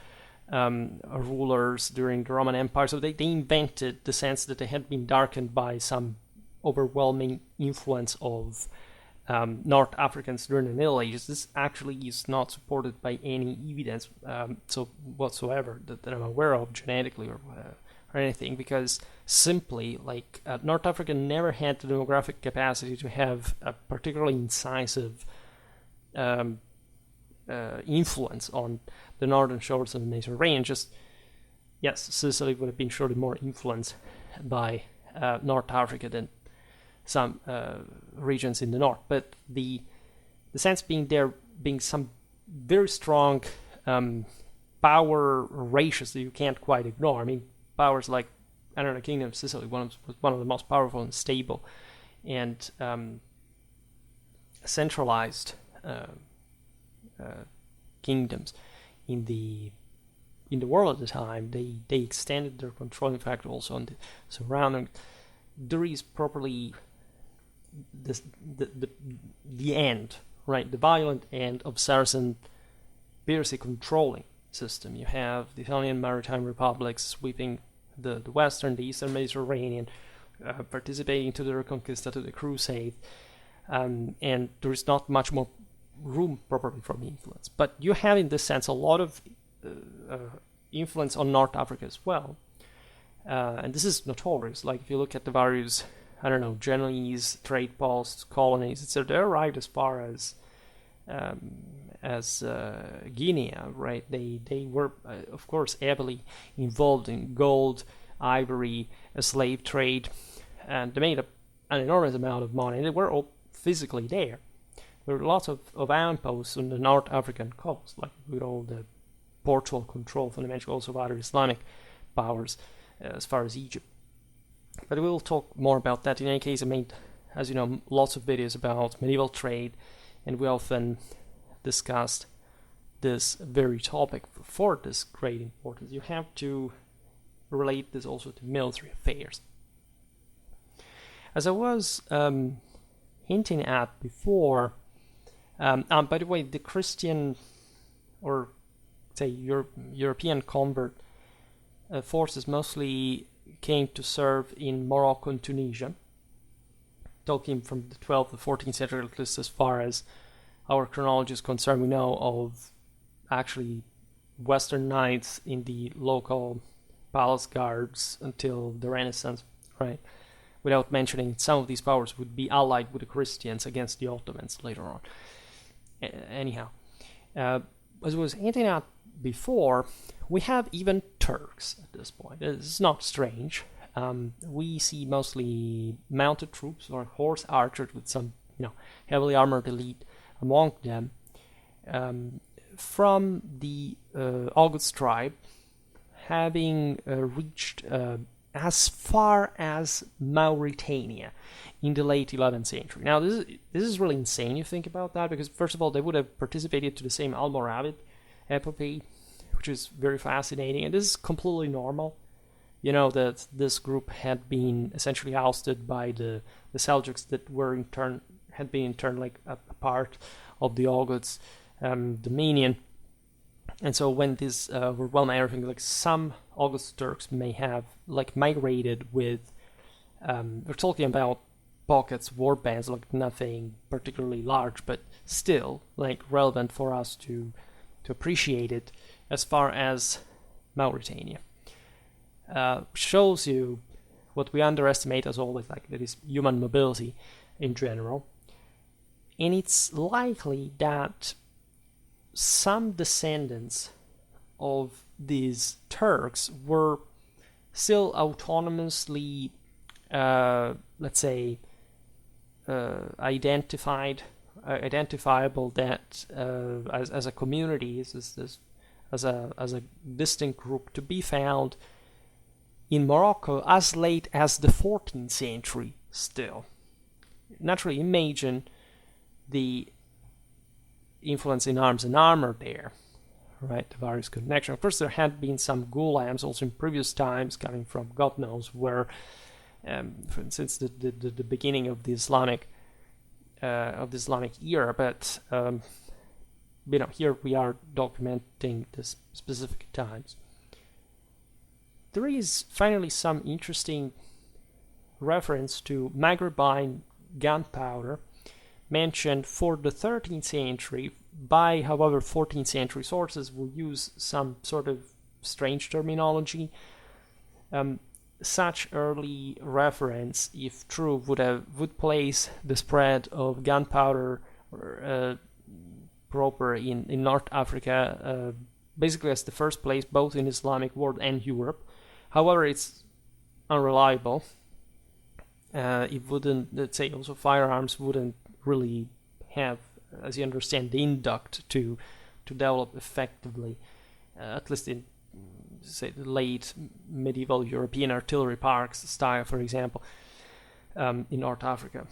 rulers during the Roman Empire. So they invented the sense that they had been darkened by some overwhelming influence of North Africans during the Middle Ages. This actually is not supported by any evidence so whatsoever that I'm aware of, genetically or anything, because simply, like, North Africa never had the demographic capacity to have a particularly incisive influence on the northern shores of the Mediterranean. Just, yes, Sicily would have been surely more influenced by North Africa than some regions in the north, but the sense being there being some very strong power ratios that you can't quite ignore. I mean, powers like, I don't know, Kingdom of Sicily was one of the most powerful and stable and centralized kingdoms in the world at the time. They extended their control, in fact, also on the surrounding. There is properly the end, right? The violent end of Saracen basically controlling system. You have the Italian maritime republics sweeping the western, the eastern Mediterranean, participating to the Reconquista, to the Crusade, and there is not much more room properly for influence. But you have, in this sense, a lot of influence on North Africa as well, and this is notorious. Like, if you look at the various, I don't know, Genoese trade posts, colonies, etc., they arrived as far as Guinea, right? They were, of course, heavily involved in gold, ivory, a slave trade, and they made an enormous amount of money. And they were all physically there. There were lots of outposts on the North African coast, like with all the Portugal control, fundamentally also of other Islamic powers, as far as Egypt. But we'll talk more about that. In any case, I made, as you know, lots of videos about medieval trade, and we often discussed this very topic. For this great importance, you have to relate this also to military affairs. As I was hinting at before, By the way, the Christian, or say European convert forces mostly came to serve in Morocco and Tunisia, talking from the 12th to 14th century, at least as far as our chronology is concerned. We know of actually Western knights in the local palace guards until the Renaissance, right? Without mentioning some of these powers would be allied with the Christians against the Ottomans later on. Anyhow, as I was hinting at before, we have even Turks at this point. It's not strange. We see mostly mounted troops or horse archers with some, heavily armored elite among them, from the August tribe, having reached as far as Mauritania in the late 11th century. Now, this is really insane. You think about that, because first of all, they would have participated to the same Al-Murabit epopee, which is very fascinating, and this is completely normal. That this group had been essentially ousted by the Seljuks that were had been in turn like a part of the Oguz dominion. And so when these were well everything, like some August Turks may have like migrated with, we're talking about pockets, war bands, like nothing particularly large, but still like relevant for us to appreciate it, as far as Mauritania. Shows you what we underestimate as always, like that is human mobility in general. And it's likely that some descendants of these Turks were still autonomously, let's say, identifiable that as a community, as a distinct group to be found in Morocco as late as the 14th century still. Naturally, imagine the influence in arms and armor there, right? The various connections. Of course, there had been some gulams also in previous times, coming from God knows where, for instance, the beginning of the Islamic era. But here we are documenting the specific times. There is finally some interesting reference to Maghrebine gunpowder mentioned for the 13th century by, however, 14th century sources will use some sort of strange terminology. Such early reference, if true, would place the spread of gunpowder proper in North Africa basically as the first place both in Islamic world and Europe. However, it's unreliable. It wouldn't, let's say, also firearms wouldn't really have, as you understand, the induct to develop effectively, at least in, say, the late medieval European artillery parks style, for example, in North Africa,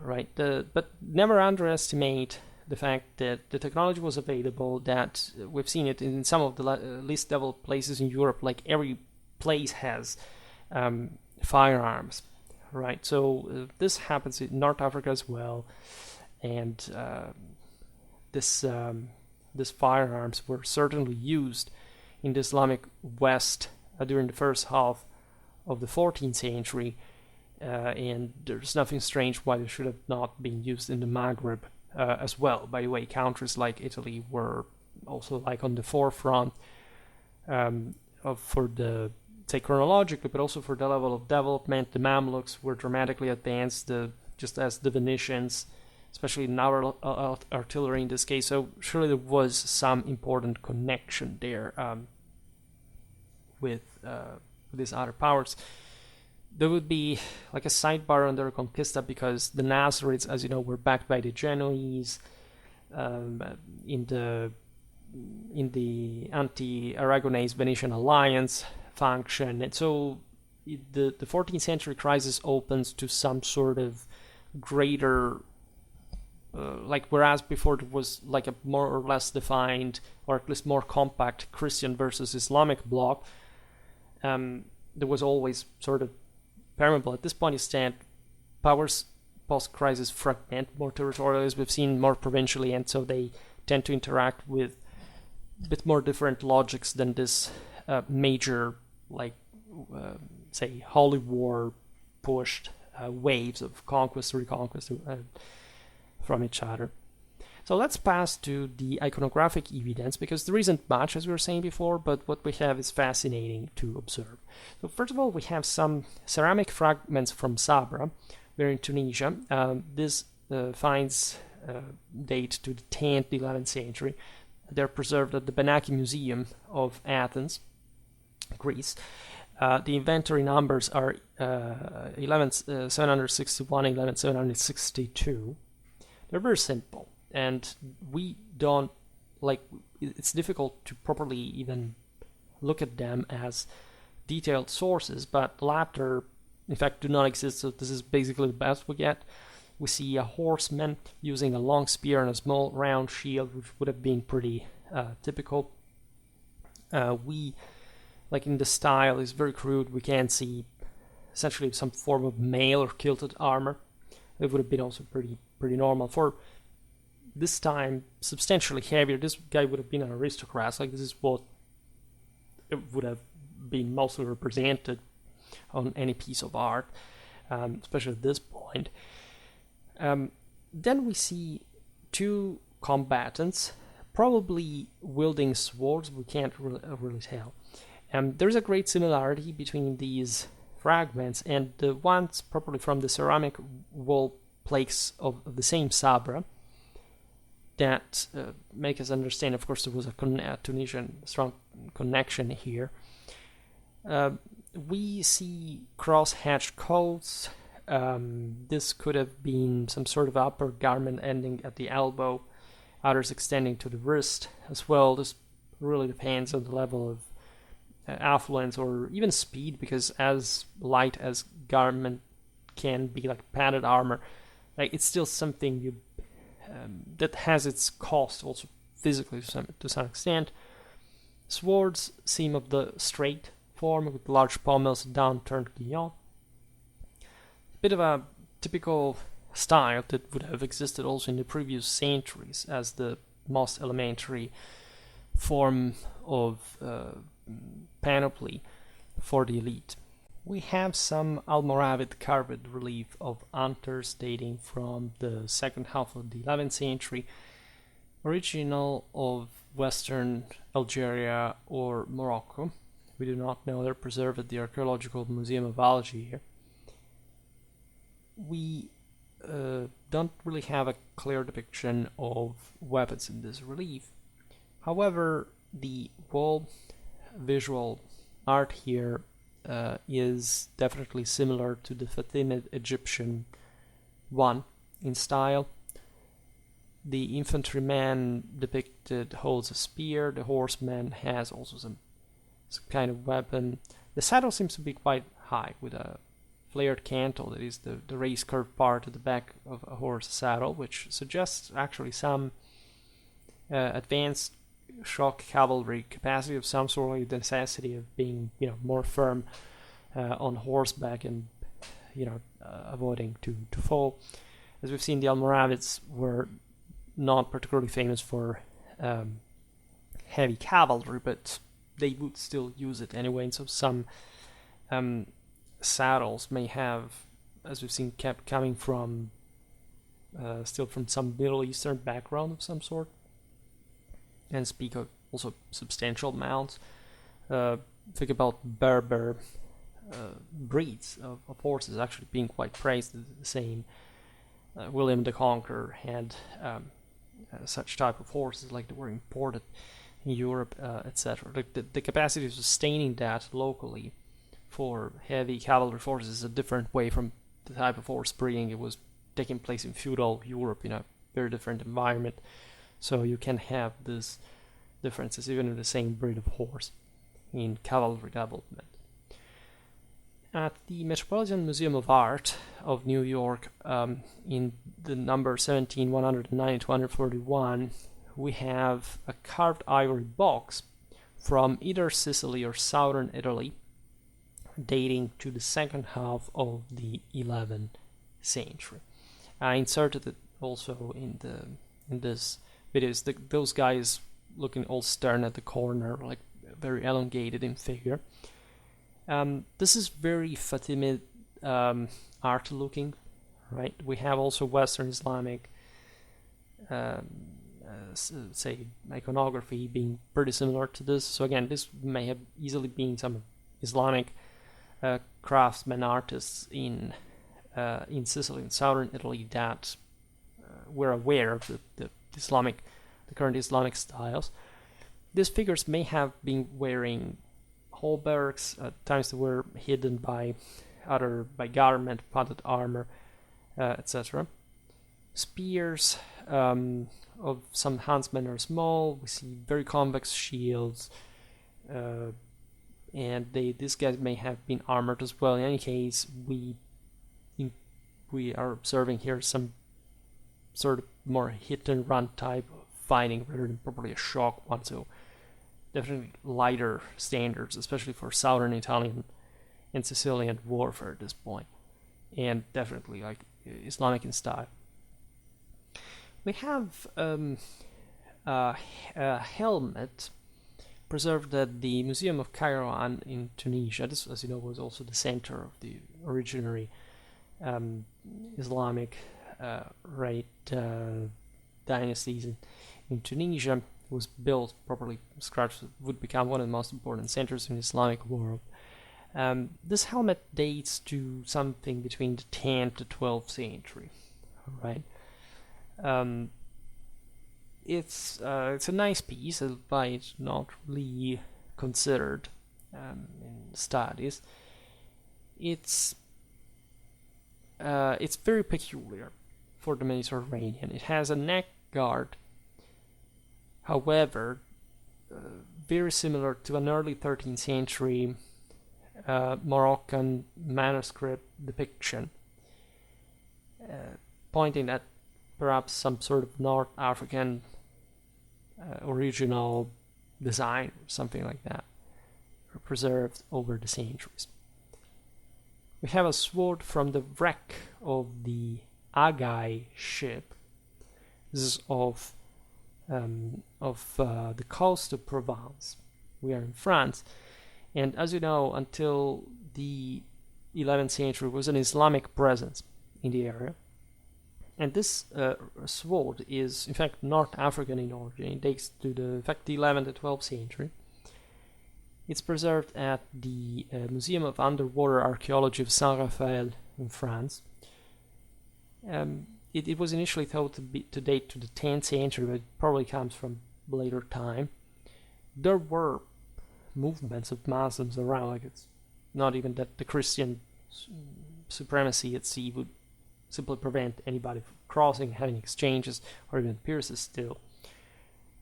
right? But never underestimate the fact that the technology was available, that we've seen it in some of the least developed places in Europe, like every place has firearms, right? So this happens in North Africa as well, and this firearms were certainly used in the Islamic West during the first half of the 14th century, and there's nothing strange why they should have not been used in the Maghreb as well. By the way, countries like Italy were also like on the forefront for the, say, chronologically, but also for the level of development. The Mamluks were dramatically advanced, just as the Venetians, especially in our artillery in this case. So surely there was some important connection there with these other powers. There would be like a sidebar under Reconquista, because the Nasrids, as you know, were backed by the Genoese in the anti-Aragonese Venetian alliance function, and so the 14th century crisis opens to some sort of greater, like whereas before there was like a more or less defined, or at least more compact Christian versus Islamic bloc, there was always sort of permeable. At this point, you stand powers post-crisis fragment more territorially, as we've seen, more provincially, and so they tend to interact with a bit more different logics than this major, like, say, holy war pushed waves of conquest, reconquest from each other. So let's pass to the iconographic evidence, because there isn't much, as we were saying before, but what we have is fascinating to observe. So first of all, we have some ceramic fragments from Sabra, where in Tunisia. This finds date to the 10th, 11th century. They're preserved at the Benaki Museum of Athens, Greece. The inventory numbers are 11761 and 11762. They're very simple, and we don't, like, it's difficult to properly even look at them as detailed sources, but latter, in fact, do not exist, so this is basically the best we get. We see a horseman using a long spear and a small round shield, which would have been pretty typical. Like in the style, is very crude. We can see essentially some form of mail or kilted armor. It would have been also pretty normal. For this time, substantially heavier. This guy would have been an aristocrat. Like, this is what it would have been mostly represented on any piece of art, especially at this point. Then we see two combatants, probably wielding swords. We can't really tell. There's a great similarity between these fragments and the ones probably from the ceramic wall plaques of the same Sabra that make us understand, of course, there was a Tunisian strong connection here. We see cross-hatched coats. This could have been some sort of upper garment ending at the elbow, others extending to the wrist as well. This really depends on the level of affluence or even speed, because as light as garment can be, like padded armor, like, it's still something you that has its cost also physically to some extent. Swords seem of the straight form with large pommels, downturned guillon. Bit of a typical style that would have existed also in the previous centuries as the most elementary form of panoply for the elite. We have some Al-Murabitin carved relief of hunters dating from the second half of the 11th century, original of Western Algeria or Morocco. We do not know. They're preserved at the Archaeological Museum of Algiers. We don't really have a clear depiction of weapons in this relief. However, the wall visual art here is definitely similar to the Fatimid Egyptian one in style. The infantryman depicted holds a spear. The horseman has also some kind of weapon. The saddle seems to be quite high, with a flared cantle, that is the raised curved part at the back of a horse saddle, which suggests actually some advanced shock cavalry capacity of some sort, like the necessity of being, more firm on horseback and, avoiding to fall. As we've seen, the Almoravids were not particularly famous for heavy cavalry, but they would still use it anyway, and so some saddles may have, as we've seen, kept coming from still from some Middle Eastern background of some sort, and speak of also substantial mounts. Think about Berber breeds of horses actually being quite praised. The same William the Conqueror had such type of horses, like they were imported in Europe, etc. Like the capacity of sustaining that locally for heavy cavalry forces is a different way from the type of horse breeding it was taking place in feudal Europe, in a very different environment. So you can have these differences even in the same breed of horse in cavalry development. At the Metropolitan Museum of Art of New York, in the number 17109-241, we have a carved ivory box from either Sicily or southern Italy, dating to the second half of the 11th century. I inserted it also in this videos. Those guys looking all stern at the corner, like very elongated in figure. This is very Fatimid art looking, right? We have also Western Islamic, say, iconography being pretty similar to this. So again, this may have easily been some Islamic craftsmen artists in Sicily, in southern Italy, that were aware of the current Islamic styles. These figures may have been wearing hauberks. At times they were hidden by garment, padded armor, etc. Spears of some huntsmen are small. We see very convex shields, and these guys may have been armored as well. In any case, we are observing here some sort of more hit and run type of fighting rather than probably a shock one. So definitely lighter standards, especially for southern Italian and Sicilian warfare at this point, and definitely like Islamic in style. We have a helmet preserved at the Museum of Cairo in Tunisia. This, as you know, was also the center of the originary Islamic dynasties in Tunisia. It was built properly from scratch, would become one of the most important centers in the Islamic world. This helmet dates to something between the 10th to 12th century, right? It's a nice piece, but it's not really considered in studies. It's very peculiar for the Mediterranean. It has a neck guard, however, very similar to an early 13th century Moroccan manuscript depiction, pointing at perhaps some sort of North African original design or something like that, preserved over the centuries. We have a sword from the wreck of the Agai ship. This is of the coast of Provence. We are in France, and as you know, until the 11th century was an Islamic presence in the area. And this sword is, in fact, North African in origin. It dates to the 11th and 12th century. It's preserved at the Museum of Underwater Archaeology of Saint-Raphael in France. It was initially thought to date to the 10th century, but it probably comes from later time. There were movements of Muslims around, like it's not even that the Christian supremacy at sea would simply prevent anybody from crossing, having exchanges, or even pierces still.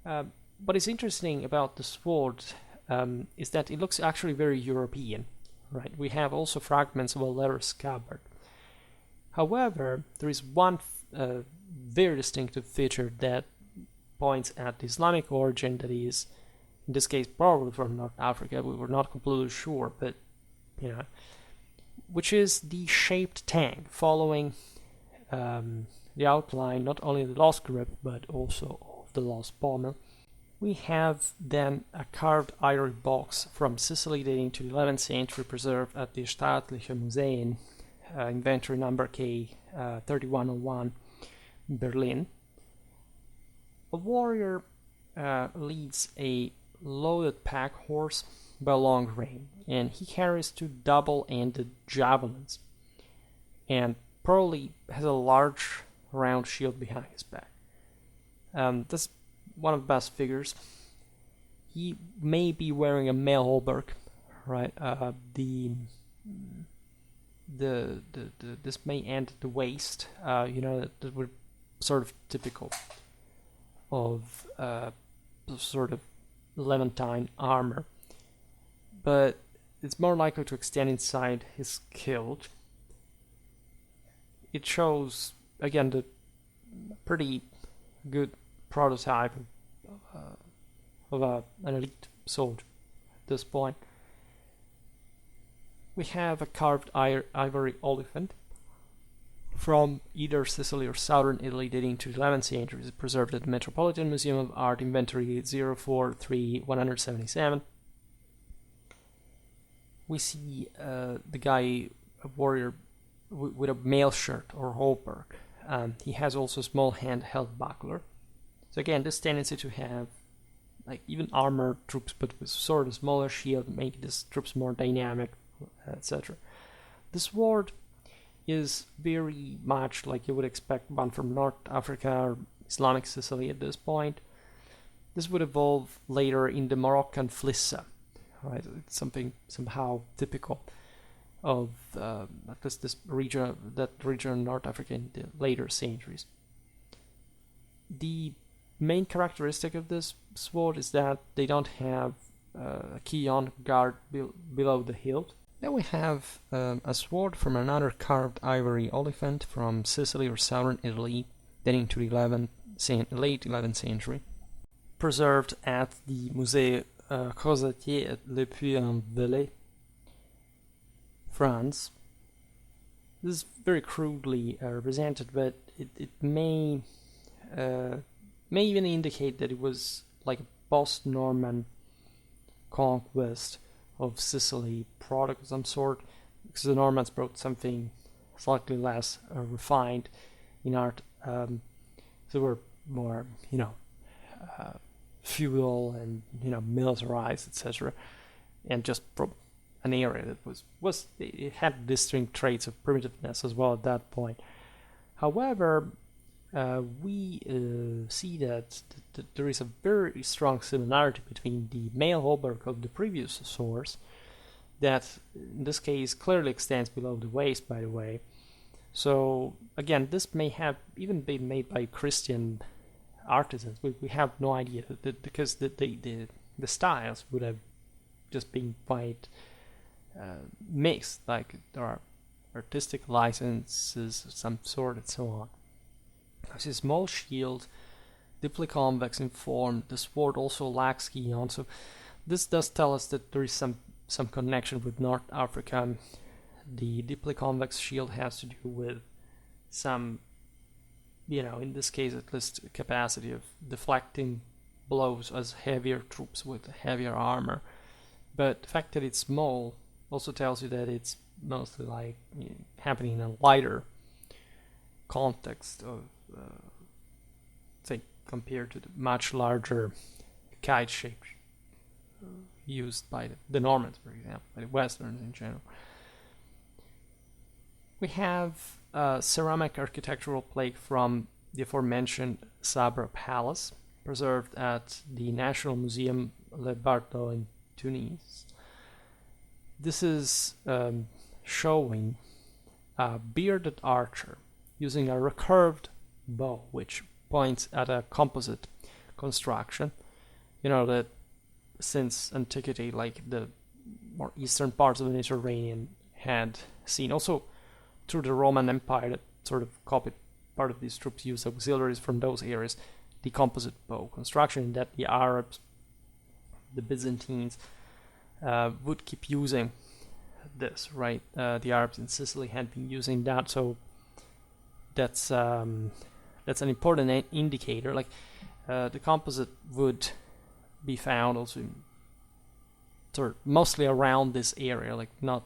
What is interesting about the sword is that it looks actually very European, right? We have also fragments of a leather scabbard. However, there is one very distinctive feature that points at the Islamic origin, that is, in this case, probably from North Africa. We were not completely sure, but, which is the shaped tang, following the outline not only of the lost grip, but also of the lost pommel. We have then a carved ivory box from Sicily dating to the 11th century, preserved at the Staatliche Museen, inventory number K 3101, Berlin. A warrior leads a loaded pack horse by a long rein, and he carries two double-ended javelins, and probably has a large round shield behind his back. That's one of the best figures. He may be wearing a male hauberk, right? This may end at the waist. That would sort of typical of sort of Levantine armor, but it's more likely to extend inside his kilt. It shows, again, the pretty good prototype of an elite soldier at this point. We have a carved ivory elephant from either Sicily or southern Italy dating to the 11th century is preserved at the Metropolitan Museum of Art, inventory 043177. We see the guy, a warrior, with a mail shirt or hauberk. He has also a small handheld buckler. So again, this tendency to have like even armored troops, but with sort of smaller shield, make these troops more dynamic, etc. The sword is very much like you would expect one from North Africa or Islamic Sicily at this point. This would evolve later in the Moroccan flissa, right? It's something somehow typical of this region, that region of North Africa in the later centuries. The main characteristic of this sword is that they don't have a key on guard below the hilt. Then we have a sword from another carved ivory elephant from Sicily or southern Italy, dating to the late 11th century, preserved at the Musée Crozetier at Le Puy-en-Velay, France. This is very crudely represented, but it may even indicate that it was like a post-Norman conquest of Sicily product of some sort, because the Normans brought something slightly less refined in art. They were more, feudal and militarized, etc., and just from an area that was it had distinct traits of primitiveness as well at that point. However, we see that there is a very strong similarity between the mail hauberk of the previous source, that in this case clearly extends below the waist, by the way. So again, this may have even been made by Christian artisans. We have no idea, because the styles would have just been quite mixed, like there are artistic licenses of some sort and so on. It's a small shield, deeply convex in form. The sword also lacks key on, so this does tell us that there is some connection with North Africa. The deeply convex shield has to do with some, in this case at least, capacity of deflecting blows as heavier troops with heavier armor. But the fact that it's small also tells you that it's mostly like happening in a lighter context of say, compared to the much larger kite shape used by the Normans, for example, by the Westerns in general. We have a ceramic architectural plate from the aforementioned Sabra Palace, preserved at the National Museum Le Bardo in Tunis. This is showing a bearded archer using a recurved bow, which points at a composite construction. That since antiquity, like the more eastern parts of the Mediterranean had seen, also through the Roman Empire that sort of copied part of these troops, used auxiliaries from those areas, the composite bow construction, that the Arabs, the Byzantines, would keep using this, right? The Arabs in Sicily had been using that, so that's an important indicator. Like the composite would be found also sort of mostly around this area, like not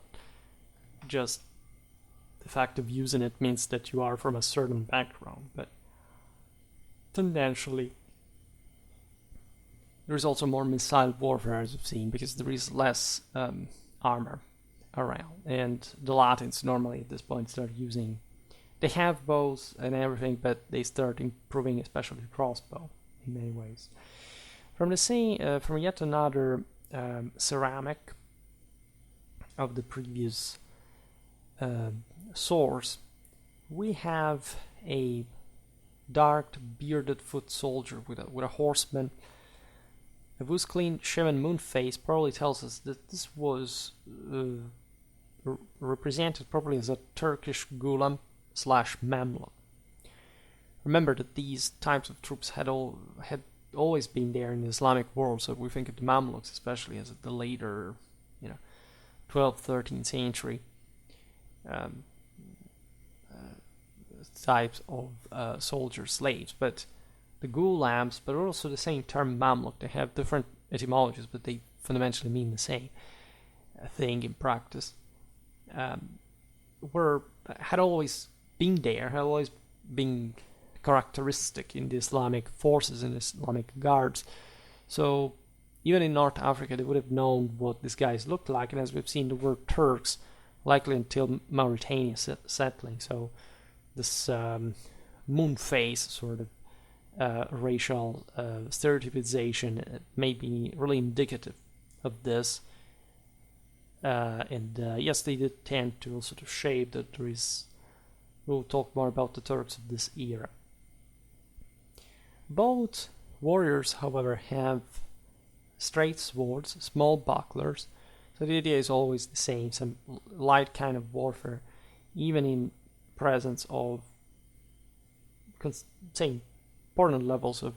just the fact of using it means that you are from a certain background, but tendentially there is also more missile warfare, as we've seen, because there is less armor around, and the Latins normally at this point start using, they have bows and everything, but they start improving especially the crossbow in many ways. From yet another ceramic of the previous source, we have a dark bearded foot soldier with a horseman. A whose clean shaven moon face probably tells us that this was represented probably as a Turkish Gulam / Mamluk. Remember that these types of troops had always been there in the Islamic world, so we think of the Mamluks especially as the later, 12th, 13th century types of soldier slaves, but the ghulams, but also the same term Mamluk, they have different etymologies, but they fundamentally mean the same thing in practice. Had always been there, had always been characteristic in the Islamic forces and Islamic guards. So even in North Africa, they would have known what these guys looked like, and as we've seen, the word Turks likely until Mauritania settling. So this moon face sort of racial stereotypization may be really indicative of this. And yes, they did tend to also to shape that there is. We'll talk more about the Turks of this era. Both warriors, however, have straight swords, small bucklers. So the idea is always the same, some light kind of warfare, even in presence of, say, important levels of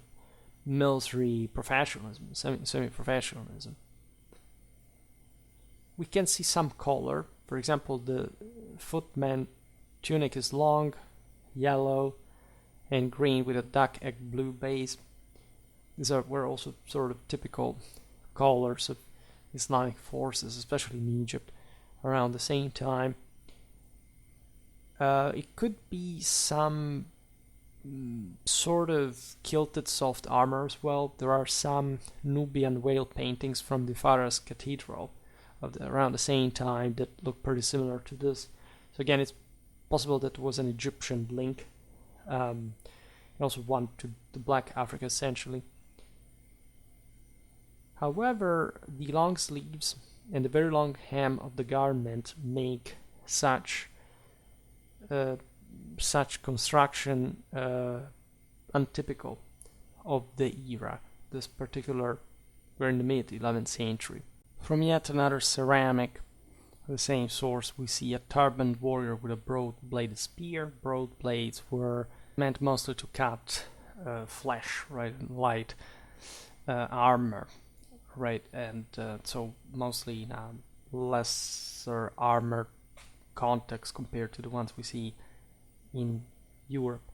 military professionalism, semi-professionalism. We can see some color. For example, the footman tunic is long, yellow, and green with a duck egg blue base. These were also sort of typical colors of Islamic forces, especially in Egypt, around the same time. It could be some sort of kilted soft armor as well. There are some Nubian whale paintings from the Faras Cathedral around the same time that look pretty similar to this. So again, it's possible that it was an Egyptian link. And also one to the Black Africa, essentially. However, the long sleeves and the very long hem of the garment make such construction untypical of the era. This particular, we're in the mid-11th century. From yet another ceramic, the same source, we see a turbaned warrior with a broad-bladed spear. Broad blades were meant mostly to cut flesh, right, and light armor, right, and so mostly in a lesser armored context compared to the ones we see in Europe.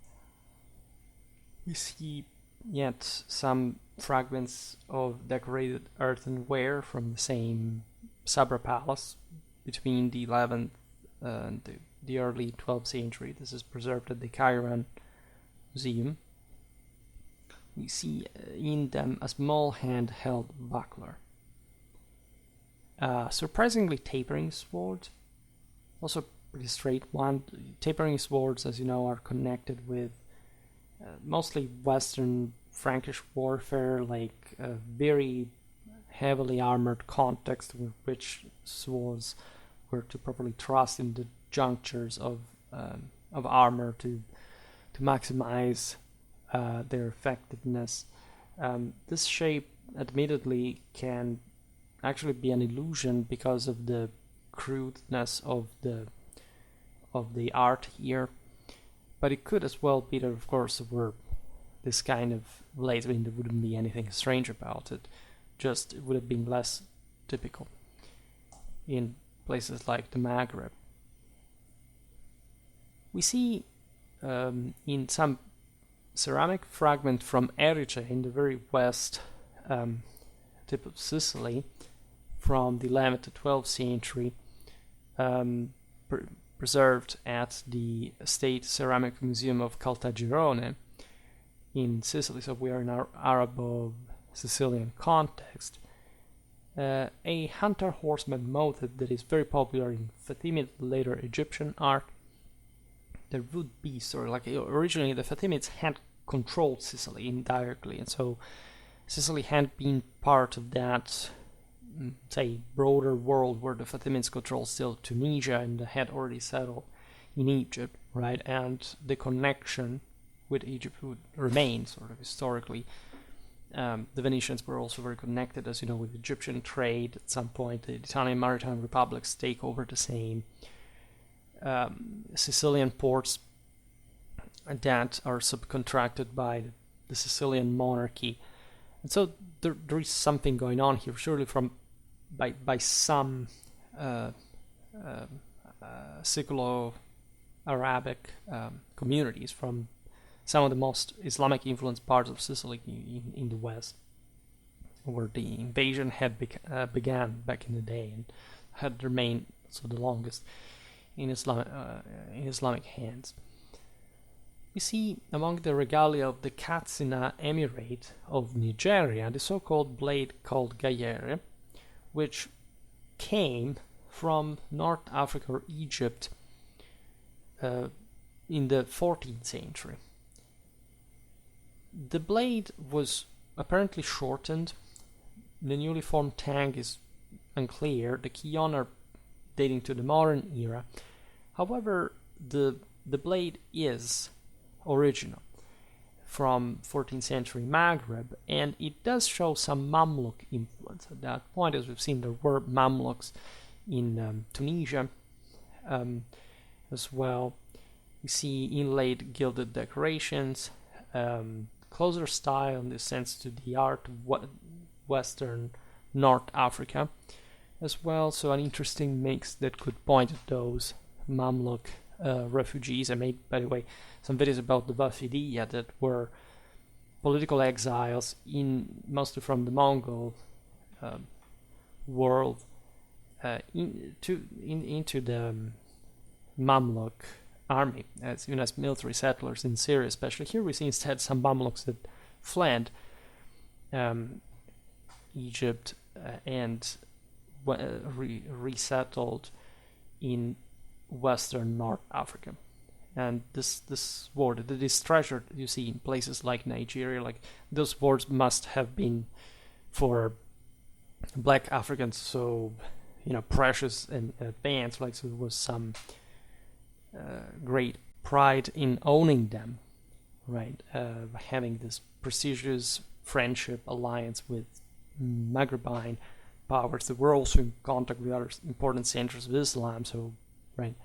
We see yet some fragments of decorated earthenware from the same Sabra palace between the 11th and the early 12th century. This is preserved at the Cairan Museum. We see in them a small handheld buckler. Surprisingly tapering sword, also pretty straight one. Tapering swords, as you know, are connected with mostly Western Frankish warfare, like a very heavily armored context with which swords were to properly thrust in the junctures of armor to maximize their effectiveness. This shape, admittedly, can actually be an illusion because of the crudeness of the art here, but it could as well be that, of course, were this kind of blades. I mean, there wouldn't be anything strange about it. Just it would have been less typical in places like the Maghreb. We see in some ceramic fragment from Erice in the very west tip of Sicily, from the 11th to 12th century, preserved at the State Ceramic Museum of Caltagirone in Sicily. So we are in our Arabo-Sicilian context. A hunter-horseman motif that is very popular in Fatimid, later Egyptian art. There would be sort of like, originally the Fatimids had controlled Sicily indirectly, and so Sicily had been part of that, say, broader world where the Fatimids controlled still Tunisia and had already settled in Egypt, right? And the connection with Egypt would remain sort of historically. The Venetians were also very connected, as you know, with Egyptian trade. At some point, the Italian maritime republics take over the same Sicilian ports that are subcontracted by the Sicilian monarchy. And so there is something going on here, surely by some Siculo-Arab Arabic communities from some of the most Islamic influenced parts of Sicily in the west, where the invasion had began back in the day and had remained so the longest in Islamic hands. We see among the regalia of the Katsina Emirate of Nigeria the so-called blade called gayere, which came from North Africa or Egypt in the 14th century. The blade was apparently shortened. The newly formed tank is unclear. The Kion are dating to the modern era. However, the blade is original from 14th century Maghreb, and it does show some Mamluk influence. At that point, as we've seen, there were Mamluks in Tunisia as well. We see inlaid gilded decorations, closer style in the sense to the art of Western North Africa as well. So an interesting mix that could point at those Mamluk refugees. I made, by the way, some videos about the Wafidiyya that were political exiles mostly from the Mongol world into the Mamluk army as military settlers in Syria. Especially here we see instead some Mamluks that fled Egypt and resettled in Western North Africa. And this word that is treasured, you see, in places like Nigeria, like those words must have been for black Africans so precious and advanced, like so there was some great pride in owning them, right? Having this prestigious friendship alliance with Maghrebine powers that were also in contact with other important centers of Islam. So, right,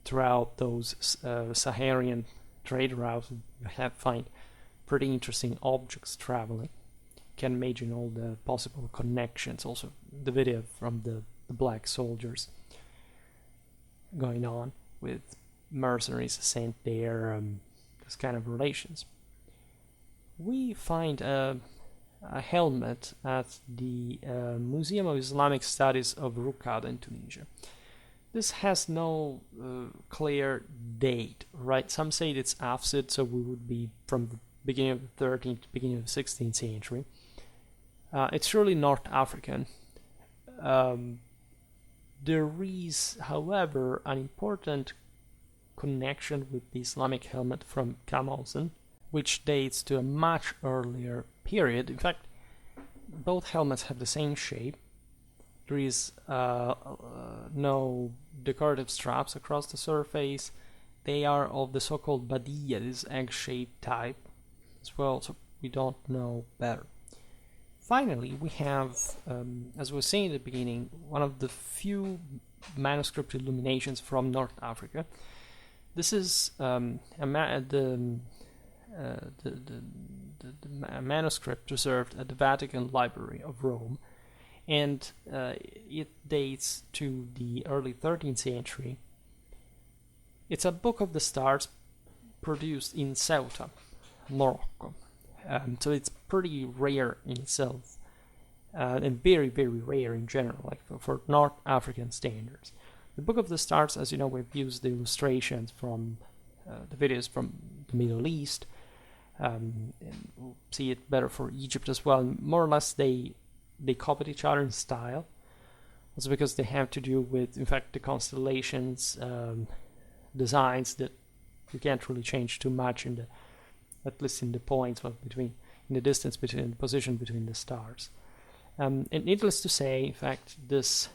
throughout those Saharian trade routes, you find pretty interesting objects traveling. You can imagine all the possible connections. Also, the video from the black soldiers going on with mercenaries sent there, this kind of relations. We find a helmet at the Museum of Islamic Studies of Ruqada in Tunisia. This has no clear date, right? Some say it's Afsid, so we would be from the beginning of the 13th to beginning of the 16th century. It's surely North African. There is, however, an important connection with the Islamic helmet from Kamalzen, which dates to a much earlier period. In fact, both helmets have the same shape. There is no decorative straps across the surface. They are of the so-called badiyya, this egg-shaped type as well, so we don't know better. Finally, we have, as we were saying at the beginning, one of the few manuscript illuminations from North Africa. This is the manuscript preserved at the Vatican Library of Rome, and it dates to the early 13th century. It's a book of the stars produced in Ceuta, Morocco. So it's pretty rare in itself, and very, very rare in general, like for North African standards. The Book of the Stars, as you know, we've used the illustrations from the videos from the Middle East, and we'll see it better for Egypt as well. More or less, they copied each other in style. Also because they have to do with, in fact, the constellations, designs that you can't really change too much at least in the points in the distance between the position between the stars. And needless to say, in fact, this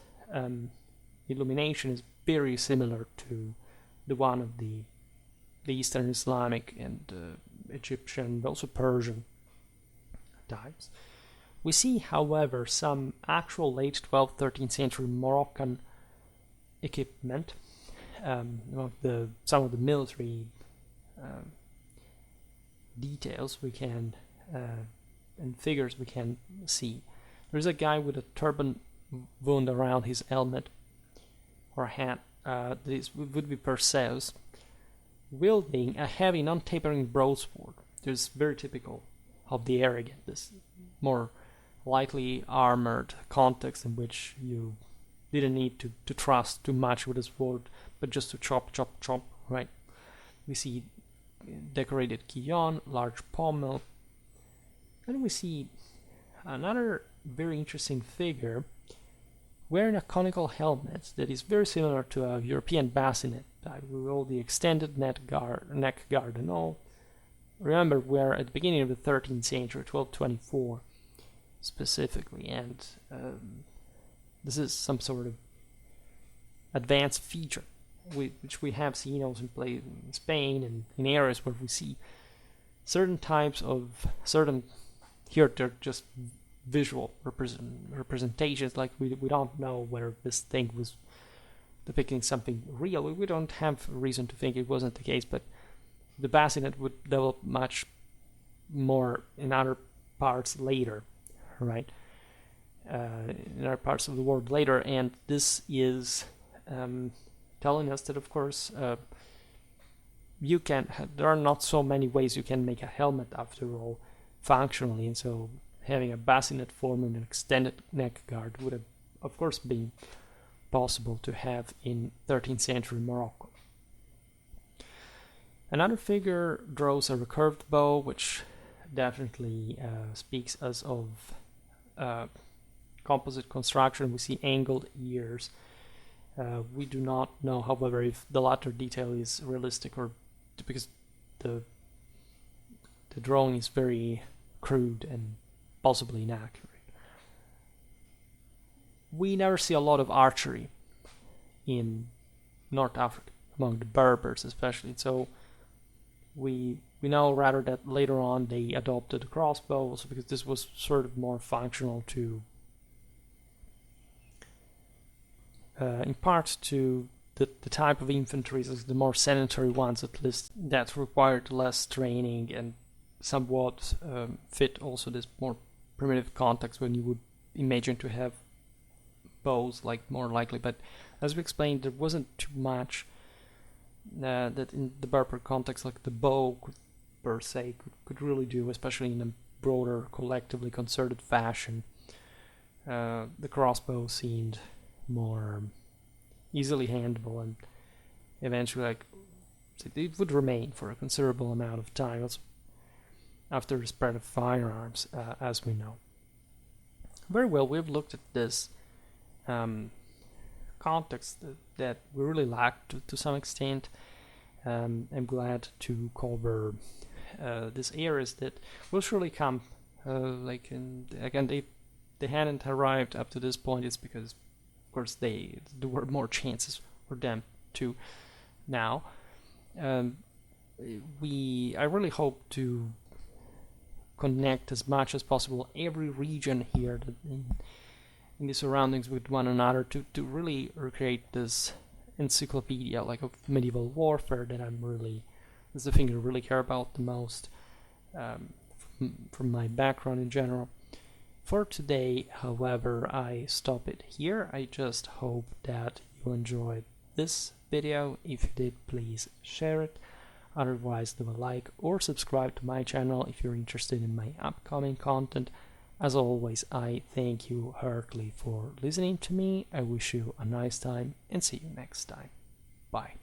illumination is very similar to the one of the Eastern Islamic and Egyptian, but also Persian types. We see, however, some actual late 12th, 13th century Moroccan equipment. Some of the military details we can and figures we can see. There's a guy with a turban wound around his helmet or hat. This would be Perseus, wielding a heavy, non-tapering broadsword. This is very typical of the era again, this more lightly armored context in which you didn't need to trust too much with a sword, but just to chop, chop, chop, right? We see decorated quillon, large pommel, and we see another very interesting figure wearing a conical helmet that is very similar to a European bassinet type, with all the extended neck guard and all. Remember, we're at the beginning of the 13th century, 1224 specifically, and this is some sort of advanced feature which we have seen also in play in Spain and in areas where we see certain types of here they're just visual representations, like we don't know whether this thing was depicting something real. We don't have reason to think it wasn't the case, but the bassinet would develop much more in other parts later, right? In other parts of the world later, and this is telling us that, of course, there are not so many ways you can make a helmet after all functionally, and so having a bassinet form and an extended neck guard would have, of course, been possible to have in 13th century Morocco. Another figure draws a recurved bow, which definitely speaks as of composite construction. We see angled ears. We do not know, however, if the latter detail is realistic or because the drawing is very crude and possibly inaccurate. We never see a lot of archery in North Africa, among the Berbers especially, so we know rather that later on they adopted the crossbow also because this was sort of more functional to in part to the type of infantry, the more sedentary ones at least, that required less training and somewhat fit also this more primitive context when you would imagine to have bows like more likely. But as we explained, there wasn't too much that in the Berber context, like the bow per se could really do, especially in a broader, collectively concerted fashion. The crossbow seemed more easily handleable, and eventually, like, it would remain for a considerable amount of time also after the spread of firearms, as we know. Very well, we've looked at this context that we really lacked to some extent. I'm glad to cover these areas that will surely come. Again, they hadn't arrived up to this point. It's because, of course, there were more chances for them to now. I really hope to connect as much as possible every region here in the surroundings with one another to really recreate this encyclopedia like of medieval warfare that is the thing I really care about the most from my background in general. For today, however, I stop it here. I just hope that you enjoyed this video. If you did, please share it. Otherwise, leave a like or subscribe to my channel if you're interested in my upcoming content. As always, I thank you heartily for listening to me. I wish you a nice time and see you next time. Bye.